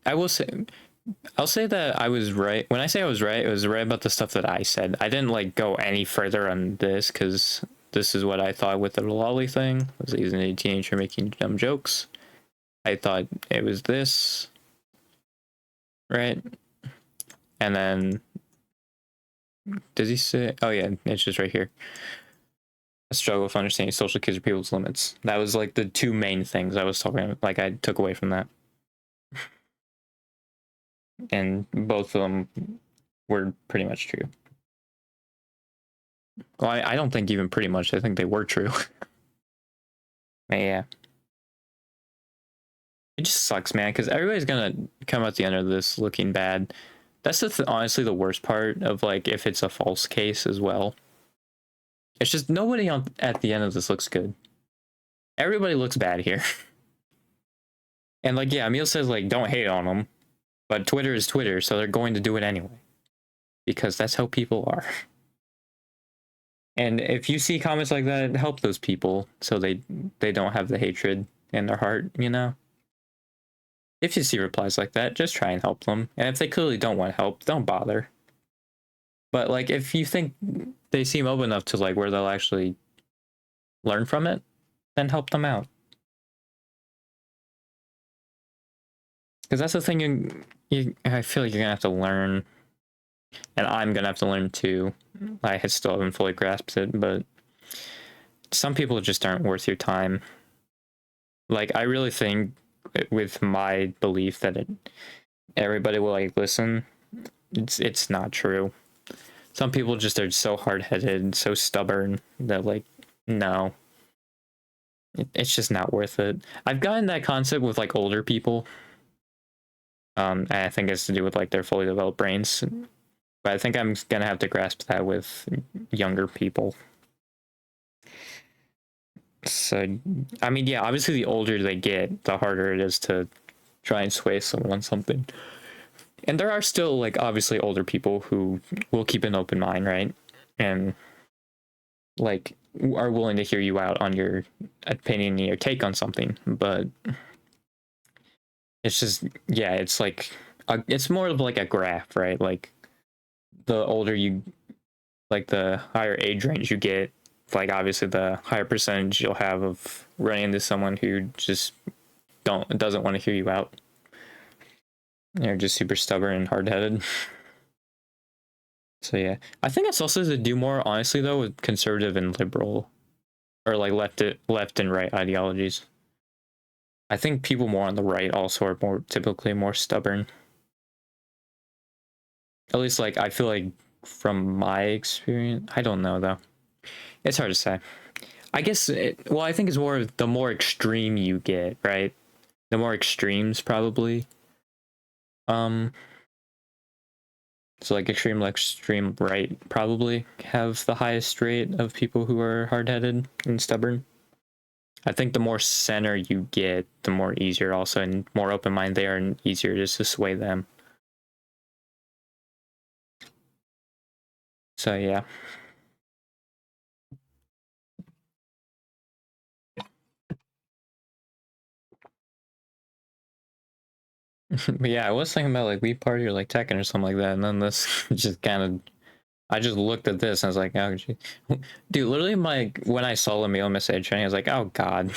I will say, I'll say that I was right. When I say I was right, it was right about the stuff that I said. I didn't like go any further on this because this is what I thought with the lolly thing. Was he's a teenager making dumb jokes. I thought it was this, right? And then does he say? Oh yeah, it's just right here. A struggle with understanding social cues or people's limits. That was like the two main things I was talking about. Like I took away from that, and both of them were pretty much true. Well, I don't think even pretty much. I think they were true. Yeah. It just sucks, man, because everybody's gonna come out the end of this looking bad. That's honestly the worst part of like if it's a false case as well. It's just nobody at the end of this looks good. Everybody looks bad here. And like, yeah, Emil says like don't hate on them, but Twitter is Twitter, so they're going to do it anyway. Because that's how people are. And if you see comments like that, help those people so they don't have the hatred in their heart, you know? If you see replies like that, just try and help them. And if they clearly don't want help, don't bother. But like if you think they seem open enough to like where they'll actually learn from it, then help them out. Because that's the thing I feel like you're gonna have to learn, and I'm gonna have to learn too. I still haven't fully grasped it, but some people just aren't worth your time. Like I really think with my belief that everybody will like listen, it's not true. Some people just are so hard-headed, so stubborn that like no, it's just not worth it. I've gotten that concept with like older people. And I think it's to do with like their fully developed brains, but I think I'm gonna have to grasp that with younger people. So, I mean, yeah, obviously the older they get, the harder it is to try and sway someone on something. And there are still like obviously older people who will keep an open mind, right? And like are willing to hear you out on your opinion and your take on something, but it's just yeah, it's like it's more of like a graph, right? Like the older you like the higher age range you get, like obviously the higher percentage you'll have of running into someone who just doesn't want to hear you out. They're just super stubborn and hard-headed. So yeah, I think it's also to do more honestly though with conservative and liberal, or like left and right ideologies. I think people more on the right also are more typically more stubborn. At least like I feel like from my experience, I don't know though. It's hard to say. I guess well, I think it's more the more extreme you get, right? The more extremes probably. So like extreme left, extreme right probably have the highest rate of people who are hard-headed and stubborn. I think the more center you get, the more easier also and more open-minded they are and easier just to sway them. So yeah. But yeah, I was thinking about like Wii Party or like Tekken or something like that, and then this just kind of I just looked at this and I was like, oh, gee. Dude, literally, when I saw the mail message, and I was like, oh god,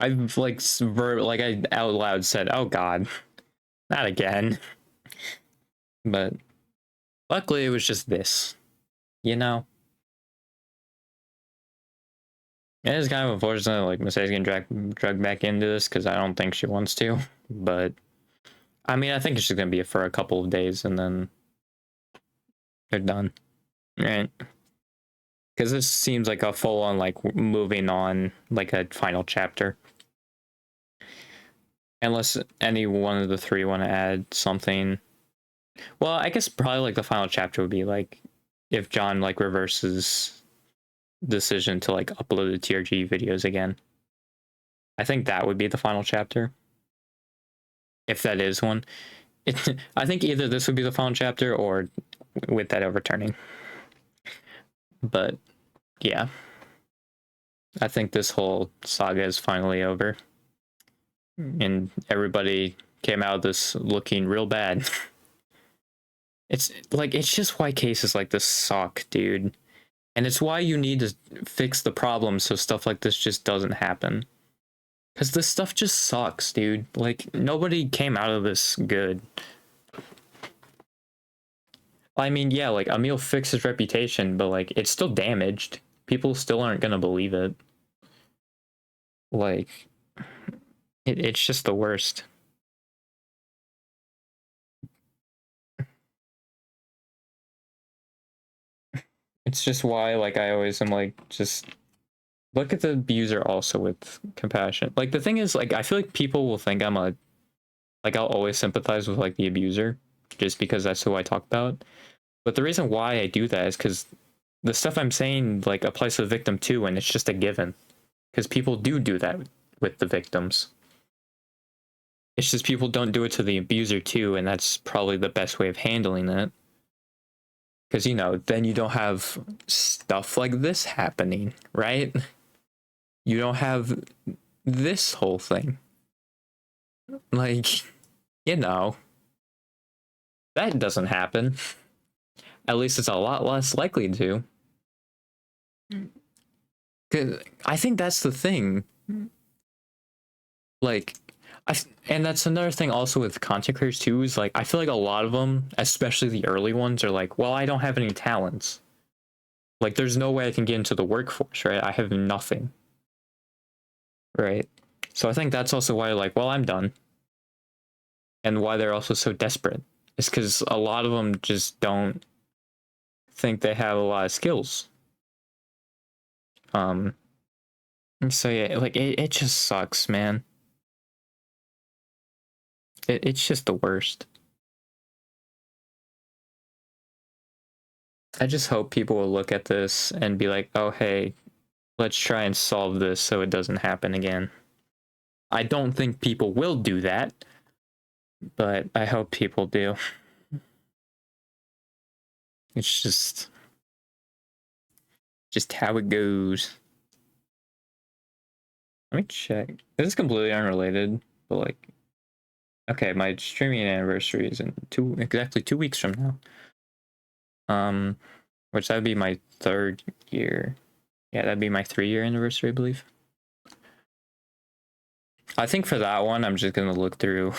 I've like I out loud said, oh god, not again. But luckily, it was just this, you know. It is kind of unfortunate, like Mercedes getting dragged back into this because I don't think she wants to. But I mean, I think it's just gonna be for a couple of days and then they're done, right? Because this seems like a full-on like moving on, like a final chapter. Unless any one of the three want to add something. Well, I guess probably like the final chapter would be like if John like reverses decision to like upload the TRG videos again. I think that would be the final chapter. If that is one. I think either this would be the final chapter or with that overturning. But yeah. I think this whole saga is finally over. And everybody came out of this looking real bad. It's like, it's just why cases like this suck, dude. And it's why you need to fix the problem so stuff like this just doesn't happen. Because this stuff just sucks, dude. Like, nobody came out of this good. I mean, yeah, like, Emil fixed his reputation, but, like, it's still damaged. People still aren't gonna believe it. Like, it's just the worst. It's just why, like, I always am like, just look at the abuser also with compassion. Like, the thing is, like, I feel like people will think I'm a, like, I'll always sympathize with, like, the abuser just because that's who I talk about. But the reason why I do that is because the stuff I'm saying, like, applies to the victim too, and it's just a given. Because people do that with the victims. It's just people don't do it to the abuser too, and that's probably the best way of handling it. Because, you know, then you don't have stuff like this happening, right? You don't have this whole thing. Like, you know, that doesn't happen. At least it's a lot less likely to. 'Cause I think that's the thing. Like, and that's another thing also with content creators too, is like, I feel like a lot of them, especially the early ones, are like, well, I don't have any talents. Like, there's no way I can get into the workforce, right? I have nothing. Right? So I think that's also why, like, well, I'm done. And why they're also so desperate. Is because a lot of them just don't think they have a lot of skills. So yeah, like, it just sucks, man. It's just the worst. I just hope people will look at this and be like, oh, hey, let's try and solve this so it doesn't happen again. I don't think people will do that, but I hope people do. It's just how it goes. Let me check. This is completely unrelated, but like, okay, my streaming anniversary is in exactly 2 weeks from now. Which that would be my 3rd year. Yeah, that'd be my 3-year anniversary, I believe. I think for that one, I'm just gonna look through.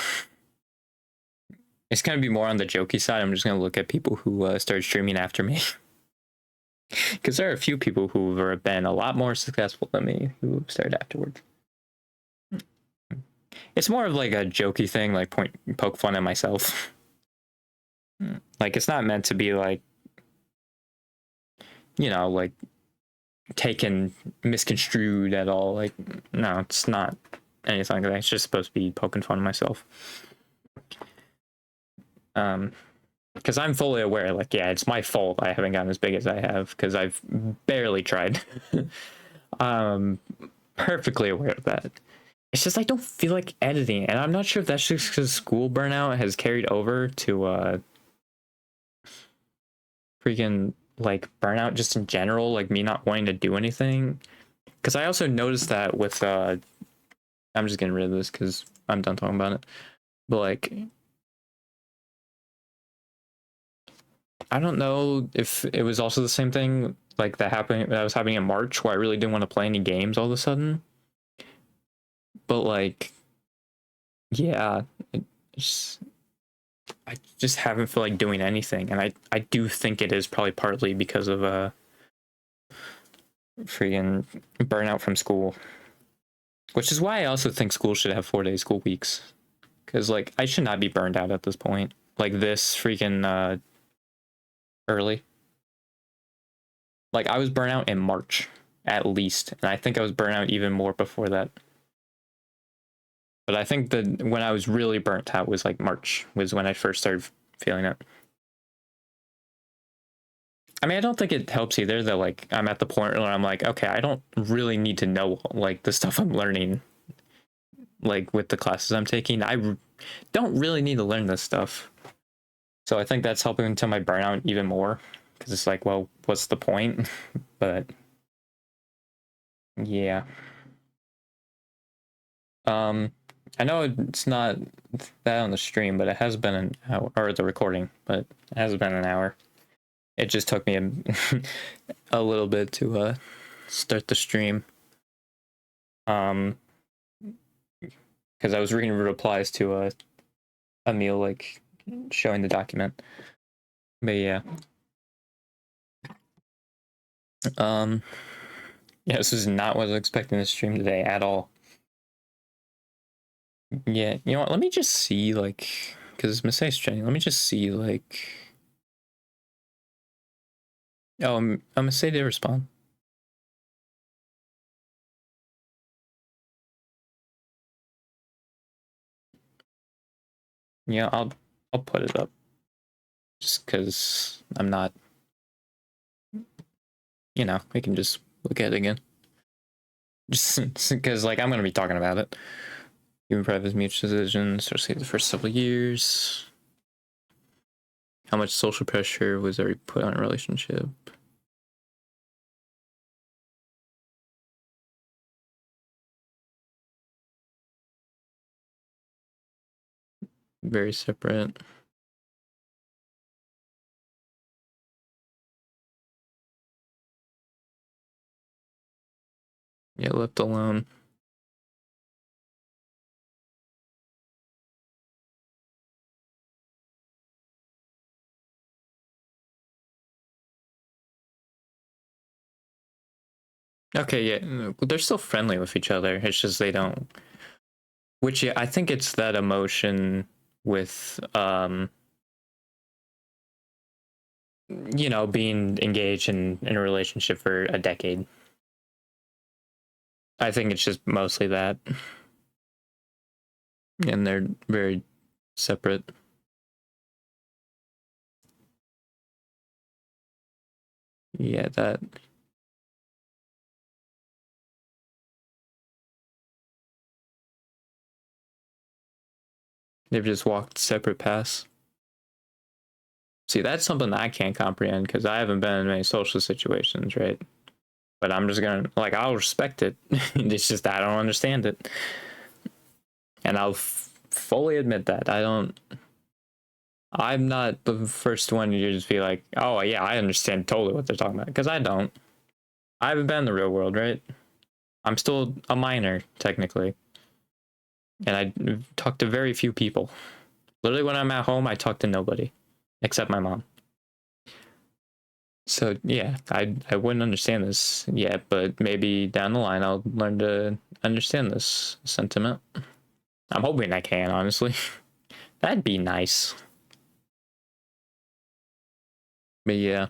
It's gonna be more on the jokey side. I'm just gonna look at people who started streaming after me, because there are a few people who have been a lot more successful than me who started afterwards. It's more of like a jokey thing, like poke fun at myself. Like, it's not meant to be like, you know, like taken misconstrued at all. Like, no, it's not anything like that. It's just supposed to be poking fun at myself. Because I'm fully aware, like, yeah, it's my fault I haven't gotten as big as I have, because I've barely tried. Perfectly aware of that. It's just I don't feel like editing, and I'm not sure if that's just because school burnout has carried over to freaking like burnout just in general, like me not wanting to do anything. Because I also noticed that with I'm just getting rid of this because I'm done talking about it. But like, I don't know if it was also the same thing like that was happening in March, where I really didn't want to play any games all of a sudden. But like, yeah, I just haven't feel like doing anything, and I do think it is probably partly because of freaking burnout from school, which is why I also think school should have 4-day school weeks, because like I should not be burned out at this point, like this freaking early. Like, I was burnt out in March at least, and I think I was burnt out even more before that. But I think that when I was really burnt out was like March, was when I first started feeling it. I mean, I don't think it helps either that like I'm at the point where I'm like, okay, I don't really need to know like the stuff I'm learning, like with the classes I'm taking. Don't really need to learn this stuff. So I think that's helping to my burnout even more, because it's like, well, what's the point? But yeah. I know it's not that on the stream, but it has been an hour, or the recording, but it has been an hour. It just took me a little bit to start the stream. Because I was reading replies to Emil, like, showing the document. But yeah. Yeah, this is not what I was expecting to stream today at all. Yeah, you know what? Let me just see, like, because Missei's training. Let me just see, like. Oh, Missei did respond. Yeah, I'll put it up. Just because I'm not. You know, we can just look at it again. Just because, like, I'm gonna be talking about it. Human private mutual decisions, especially the first several years. How much social pressure was already put on a relationship? Very separate. Yeah, left alone. Okay, yeah, they're still friendly with each other. It's just they don't. Which, yeah, I think it's that emotion with you know, being engaged in a relationship for a decade. I think it's just mostly that. And they're very separate. Yeah, that. They've just walked separate paths. See, that's something I can't comprehend because I haven't been in many social situations, right? But I'm just gonna, like, I'll respect it. It's just I don't understand it. And I'll fully admit that. I'm not the first one to just be like, oh, yeah, I understand totally what they're talking about. Because I don't. I haven't been in the real world, right? I'm still a minor, technically. And I talk to very few people. Literally, when I'm at home, I talk to nobody except my mom. So yeah, I wouldn't understand this yet, but maybe down the line I'll learn to understand this sentiment. I'm hoping I can, honestly. That'd be nice. But yeah.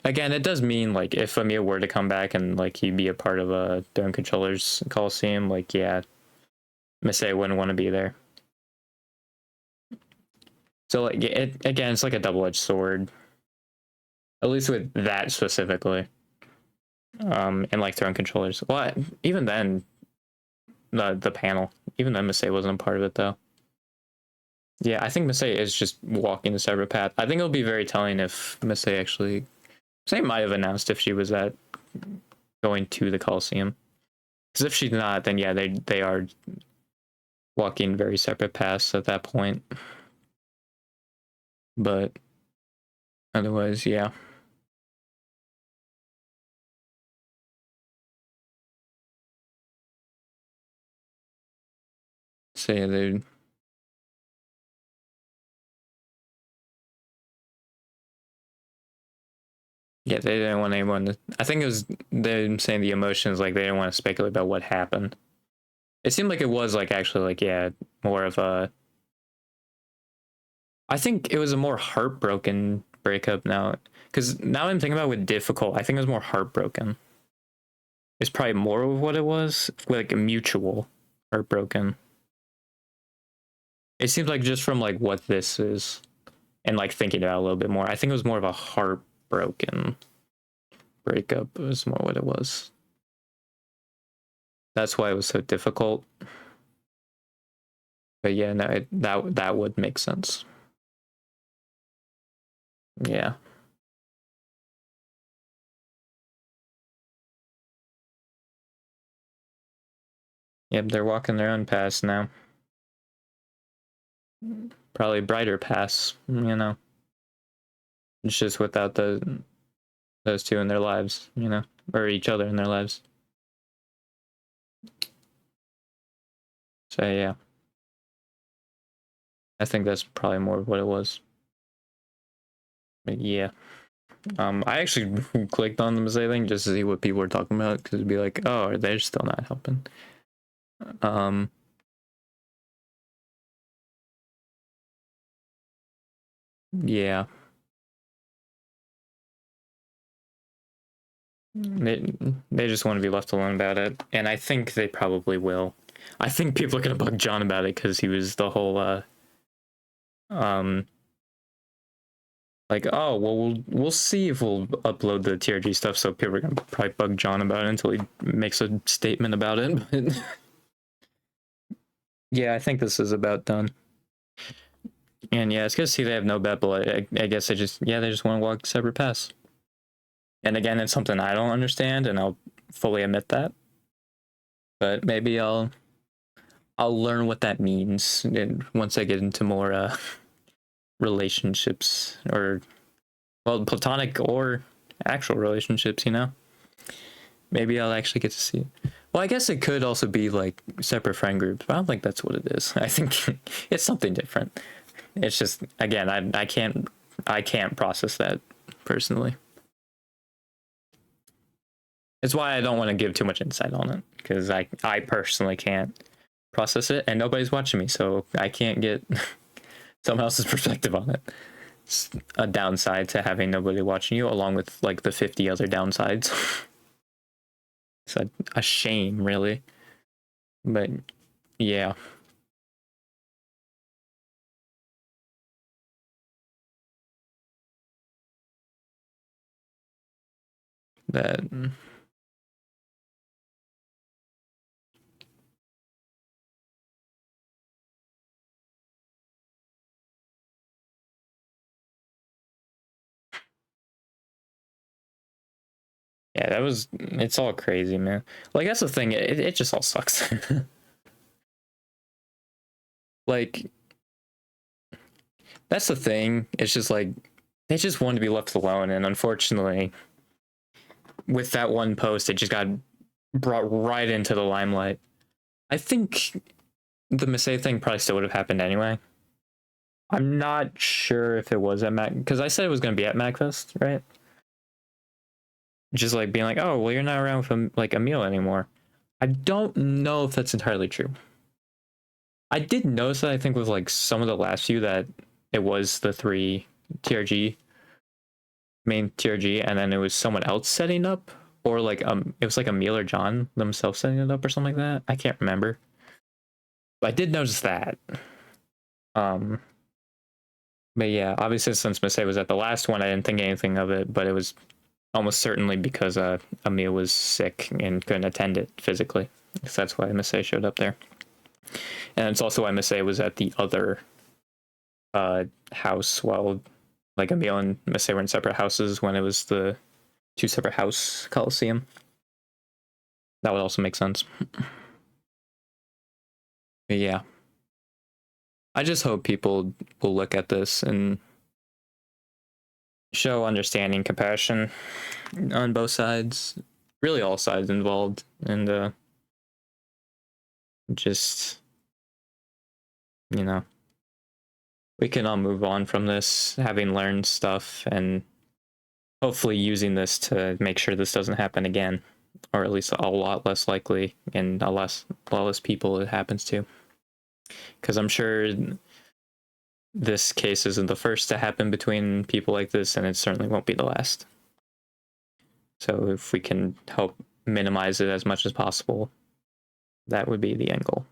Again, it does mean, like, if Amir were to come back and, like, he'd be a part of a Dome Controllers Coliseum, like, yeah, Missei wouldn't want to be there. So, like, again, it's like a double-edged sword. At least with that specifically. And, like, Throne Controllers. Well, even then, the panel, even then Missei wasn't a part of it, though. Yeah, I think Missei is just walking the separate path. I think it'll be very telling if Missei actually... Missei might have announced if she was going to the Coliseum. Because if she's not, then yeah, they are walking very separate paths at that point. But otherwise, yeah. So yeah, they... Yeah, they didn't want anyone to... I think it was them saying the emotions, like, they didn't want to speculate about what happened. It seemed like it was, like, actually, like, yeah, more of a... I think it was a more heartbroken breakup now. Because now I'm thinking about it with difficult, I think it was more heartbroken. It's probably more of what it was, like a mutual heartbroken. It seems like just from, like, what this is and, like, thinking about it a little bit more, I think it was more of a heartbroken breakup is more what it was. That's why it was so difficult. But yeah, no, that would make sense. Yeah. Yep, they're walking their own paths now. Probably brighter paths, you know. It's just without those two in their lives, you know, or each other in their lives. So yeah, I think that's probably more of what it was. But yeah, I actually clicked on the Mosaic thing just to see what people were talking about because it'd be like, oh, they're still not helping. Yeah, they just want to be left alone about it, and I think they probably will. I think people are gonna bug John about it because he was the whole um like, oh well, we'll see if we'll upload the TRG stuff. So people are gonna probably bug John about it until he makes a statement about it. But yeah, I think this is about done. And yeah, it's good to see they have no bet, but I guess they just want to walk separate paths. And again, it's something I don't understand, and I'll fully admit that. But maybe I'll learn what that means and once I get into more relationships, or well, platonic or actual relationships, you know. Maybe I'll actually get to see it. Well, I guess it could also be like separate friend groups, but I don't think that's what it is. I think it's something different. It's just, again, I can't process that personally. It's why I don't want to give too much insight on it, because I personally can't process it, and nobody's watching me, so I can't get someone else's perspective on it. It's a downside to having nobody watching you, along with like the 50 other downsides. It's a shame, really. But yeah. That yeah, that was, it's all crazy, man. Like that's the thing, it just all sucks. Like that's the thing. It's just like they just want to be left alone, and unfortunately, with that one post, it just got brought right into the limelight. I think the Missy thing probably still would have happened anyway. I'm not sure if it was at Mac, because I said it was going to be at MacFest, right? Just like being like, oh, well, you're not around with like Emil anymore. I don't know if that's entirely true. I did notice that I think with like some of the last few that it was the three TRG, main TRG, and then it was someone else setting up, or like it was like Emil or John themselves setting it up or something like that. I can't remember. But I did notice that. Um but yeah, obviously since Missy was at the last one, I didn't think anything of it, but it was almost certainly because Emil was sick and couldn't attend it physically. So that's why Missy showed up there. And it's also why Missy was at the other house while like Emil and Missy were in separate houses when it was the two separate house Coliseum. That would also make sense. But yeah. I just hope people will look at this and show understanding, compassion on both sides, really all sides involved, and just, you know, we can all move on from this, having learned stuff, and hopefully using this to make sure this doesn't happen again, or at least a lot less likely, and a lot less people it happens to. Because I'm sure this case isn't the first to happen between people like this, and it certainly won't be the last. So if we can help minimize it as much as possible, that would be the end goal.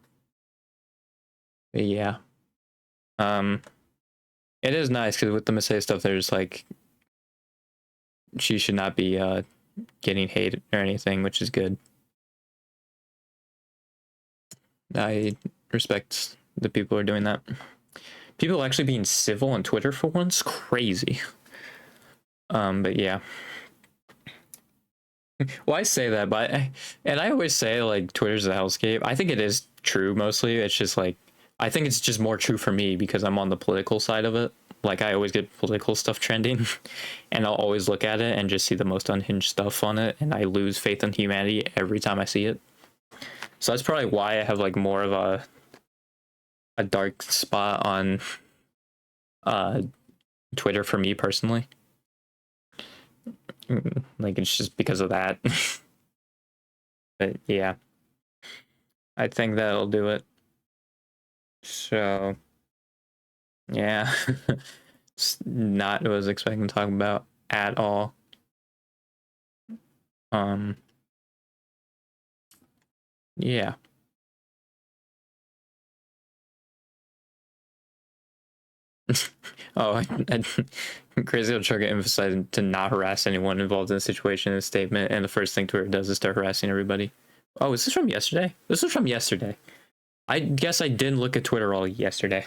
But yeah. It is nice because with the Missy stuff, there's like she should not be getting hate or anything, which is good. I respect the people who are doing that. People actually being civil on Twitter for once, crazy. But yeah. Well, I say that, but and I always say like Twitter's a hellscape. I think it is true mostly. It's just like I think it's just more true for me because I'm on the political side of it. Like I always get political stuff trending, and I'll always look at it and just see the most unhinged stuff on it, and I lose faith in humanity every time I see it. So that's probably why I have like more of a dark spot on uh Twitter for me personally. Like it's just because of that. But yeah, I think that'll do it. So yeah, it's not what I was expecting to talk about at all. Yeah. Oh, Crazy Old Trucker emphasizing to not harass anyone involved in the situation in a statement, and the first thing Twitter does is start harassing everybody. Oh, is this from yesterday? This was from yesterday. I guess I didn't look at Twitter all yesterday.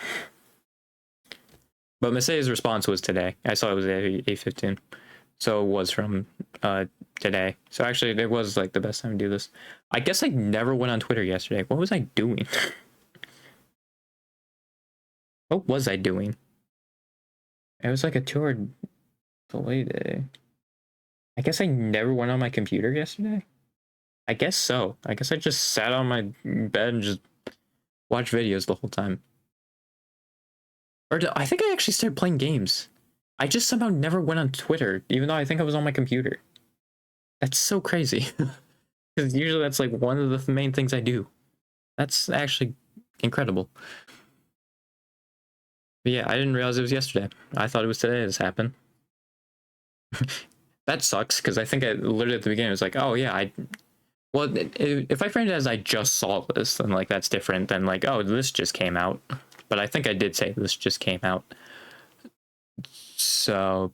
But Masae's response was today. I saw it was at 8:15. So it was from today. So actually it was like the best time to do this. I guess I never went on Twitter yesterday. What was I doing? What was I doing? It was like a 2-hour delay day. I guess I never went on my computer yesterday. I guess so. I guess I just sat on my bed and just watched videos the whole time. Or I think I actually started playing games. I just somehow never went on Twitter, even though I think I was on my computer. That's so crazy. Because usually that's like one of the main things I do. That's actually incredible. But yeah, I didn't realize it was yesterday. I thought it was today this happened. That sucks, because I think I literally at the beginning was like, oh yeah, well, if I framed it as I just saw this, then like that's different than like, oh, this just came out. But I think I did say this just came out. So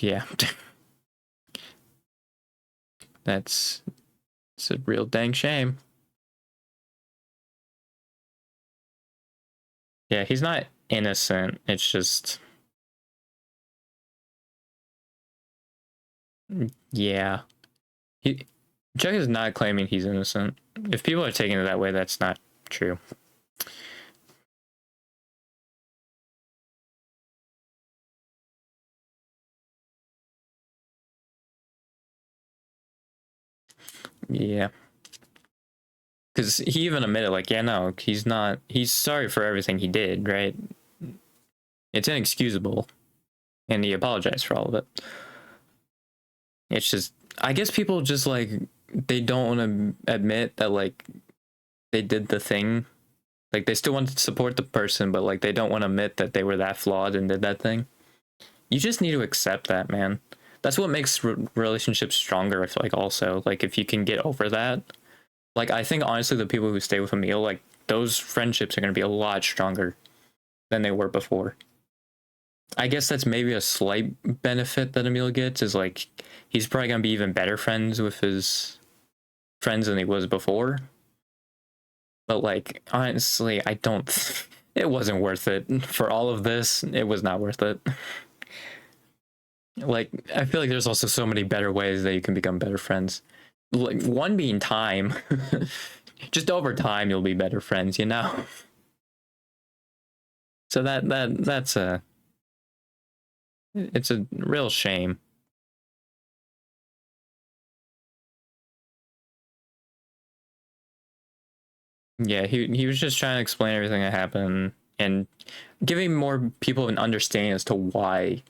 yeah. It's a real dang shame. Yeah, he's not innocent. It's just yeah. Chuck is not claiming he's innocent. If people are taking it that way, that's not true. Yeah. Because he even admitted, like, yeah, no, he's not. He's sorry for everything he did, right? It's inexcusable. And he apologized for all of it. It's just, I guess people just, like, they don't want to admit that, like, they did the thing. Like, they still want to support the person, but, like, they don't want to admit that they were that flawed and did that thing. You just need to accept that, man. That's what makes relationships stronger, I feel like, also. Like, if you can get over that. Like, I think, honestly, the people who stay with Emil, like, those friendships are going to be a lot stronger than they were before. I guess that's maybe a slight benefit that Emil gets, is, like, he's probably going to be even better friends with his friends than he was before. But, like, honestly, I don't... It wasn't worth it. For all of this, it was not worth it. Like, I feel like there's also so many better ways that you can become better friends. Like, one being time. Just over time, you'll be better friends, you know? So that's it's a real shame. Yeah, he was just trying to explain everything that happened and giving more people an understanding as to why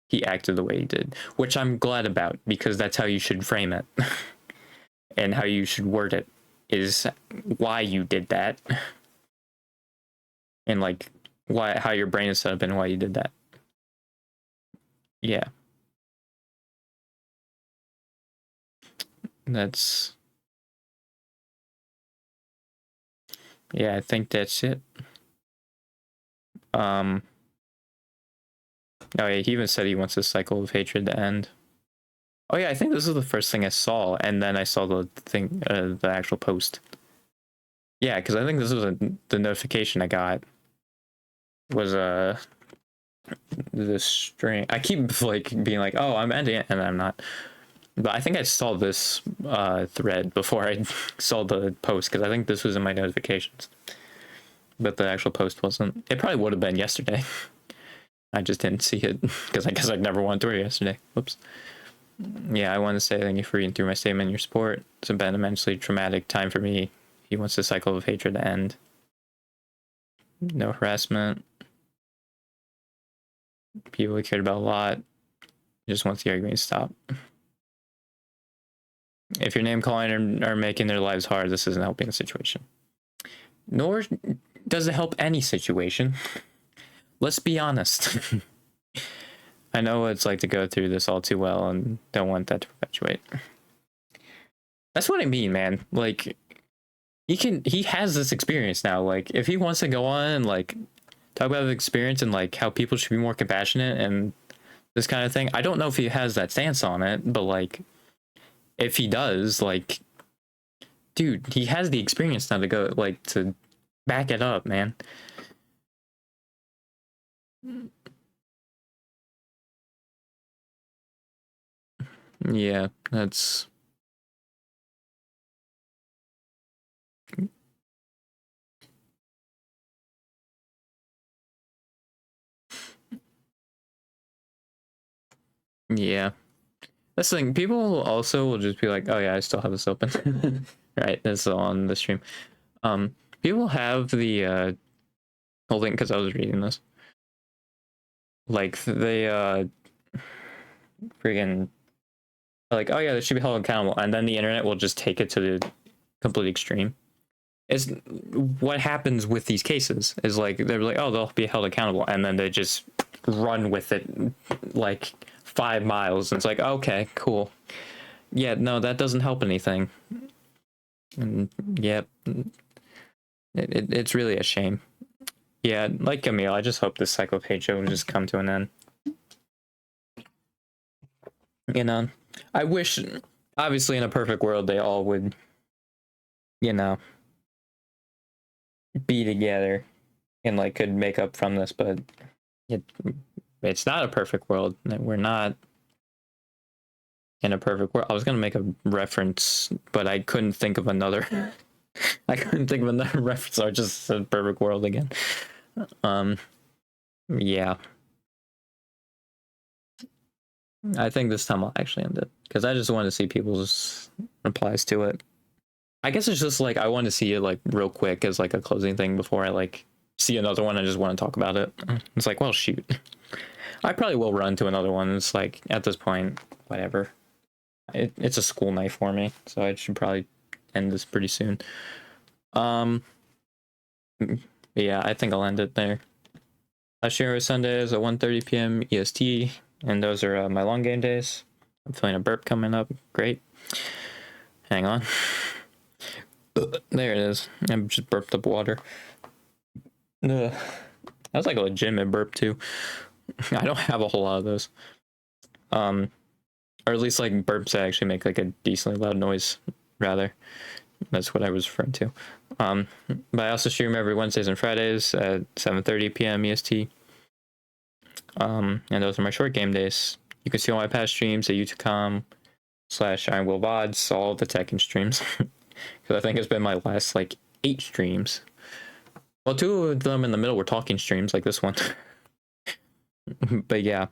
he acted the way he did, which I'm glad about, because that's how you should frame it. And how you should word it is why you did that. And like how your brain is set up and why you did that. Yeah. That's yeah, I think that's it. Oh yeah, he even said he wants this cycle of hatred to end. Oh yeah, I think this is the first thing I saw, and then I saw the thing, the actual post. Yeah, because I think this was the notification I got was the string. I keep like being like, oh, I'm ending it, and I'm not. But I think I saw this thread before I saw the post, because I think this was in my notifications. But the actual post wasn't. It probably would have been yesterday. I just didn't see it because I guess I never went through it yesterday. Whoops. Yeah, I want to say thank you for reading through my statement and your support. It's been an immensely traumatic time for me. He wants the cycle of hatred to end. No harassment. People he cared about a lot. He just wants the arguing to stop. If your name calling are making their lives hard, this isn't helping the situation. Nor does it help any situation. Let's be honest. I know what it's like to go through this all too well and don't want that to perpetuate. That's what I mean, man. Like, he has this experience now. Like, if he wants to go on and like talk about the experience and like how people should be more compassionate and this kind of thing, I don't know if he has that stance on it, but like, if he does, like, dude, he has the experience now to go, like, to back it up, man. Yeah, that's... Yeah. That's the thing. People also will just be like, oh yeah, I still have this open. Right, that's on the stream. People have the whole thing, because I was reading this. Like, they friggin' like, oh yeah, they should be held accountable, and then the internet will just take it to the complete extreme. Is what happens with these cases is like they're like, oh, they'll be held accountable, and then they just run with it like 5 miles, and it's like, okay, cool. Yeah, no, that doesn't help anything. And yeah, it's really a shame. Yeah, like Camille, I just hope this cycle of hate show will just come to an end. You know, I wish, obviously, in a perfect world, they all would, you know, be together and like could make up from this, but it's not a perfect world. We're not in a perfect world. I was gonna make a reference, but I couldn't think of another. I couldn't think of another reference. So I just said perfect world again. Yeah. I think this time I'll actually end it because I just want to see people's replies to it. I guess it's just like I want to see it like real quick as like a closing thing before I like see another one. I just want to talk about it. It's like, well, shoot. I probably will run to another one. It's like at this point, whatever. It's a school night for me, so I should probably end this pretty soon. Yeah, I think I'll end it there. Last year was Sundays at 1:30 p.m. EST, and those are my long game days. I'm feeling a burp coming up. Great. Hang on. There it is. I just burped up water. That was like a legitimate burp too. I don't have a whole lot of those. Or at least like burps that actually make like a decently loud noise, rather. That's what I was referring to. But I also stream every Wednesdays and Fridays at 7:30 p.m. EST. And those are my short game days. You can see all my past streams at youtube.com/IronWillVods, all the Tekken streams. Because I think it's been my last like 8 streams. Well, 2 of them in the middle were talking streams, like this one. But yeah,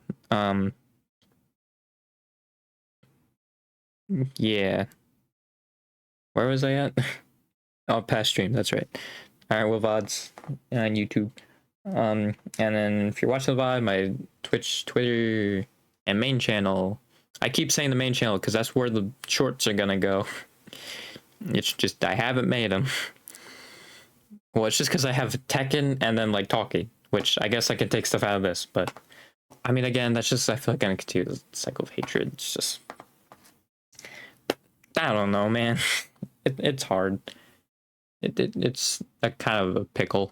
yeah. Where was I at? Oh, past stream, that's right. Alright, well, VODs on YouTube. And then if you're watching the VOD, my Twitch, Twitter, and main channel. I keep saying the main channel because that's where the shorts are gonna go. It's just, I haven't made them. Well, it's just because I have Tekken and then like talking, which I guess I can take stuff out of this, but I mean, again, that's just, I feel like I'm gonna continue the cycle of hatred. It's just, I don't know, man. It's hard. It's a kind of a pickle.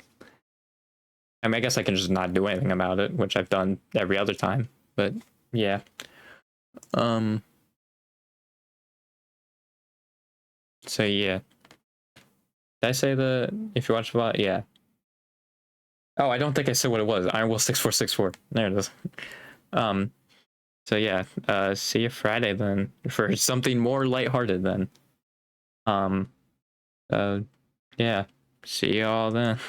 I mean, I guess I can just not do anything about it, which I've done every other time, but yeah. So yeah. Did I say if you watch the VOD? Yeah. Oh, I don't think I said what it was. Iron Will 6464. There it is. So yeah, see you Friday then for something more lighthearted then. Um, yeah, see you all then.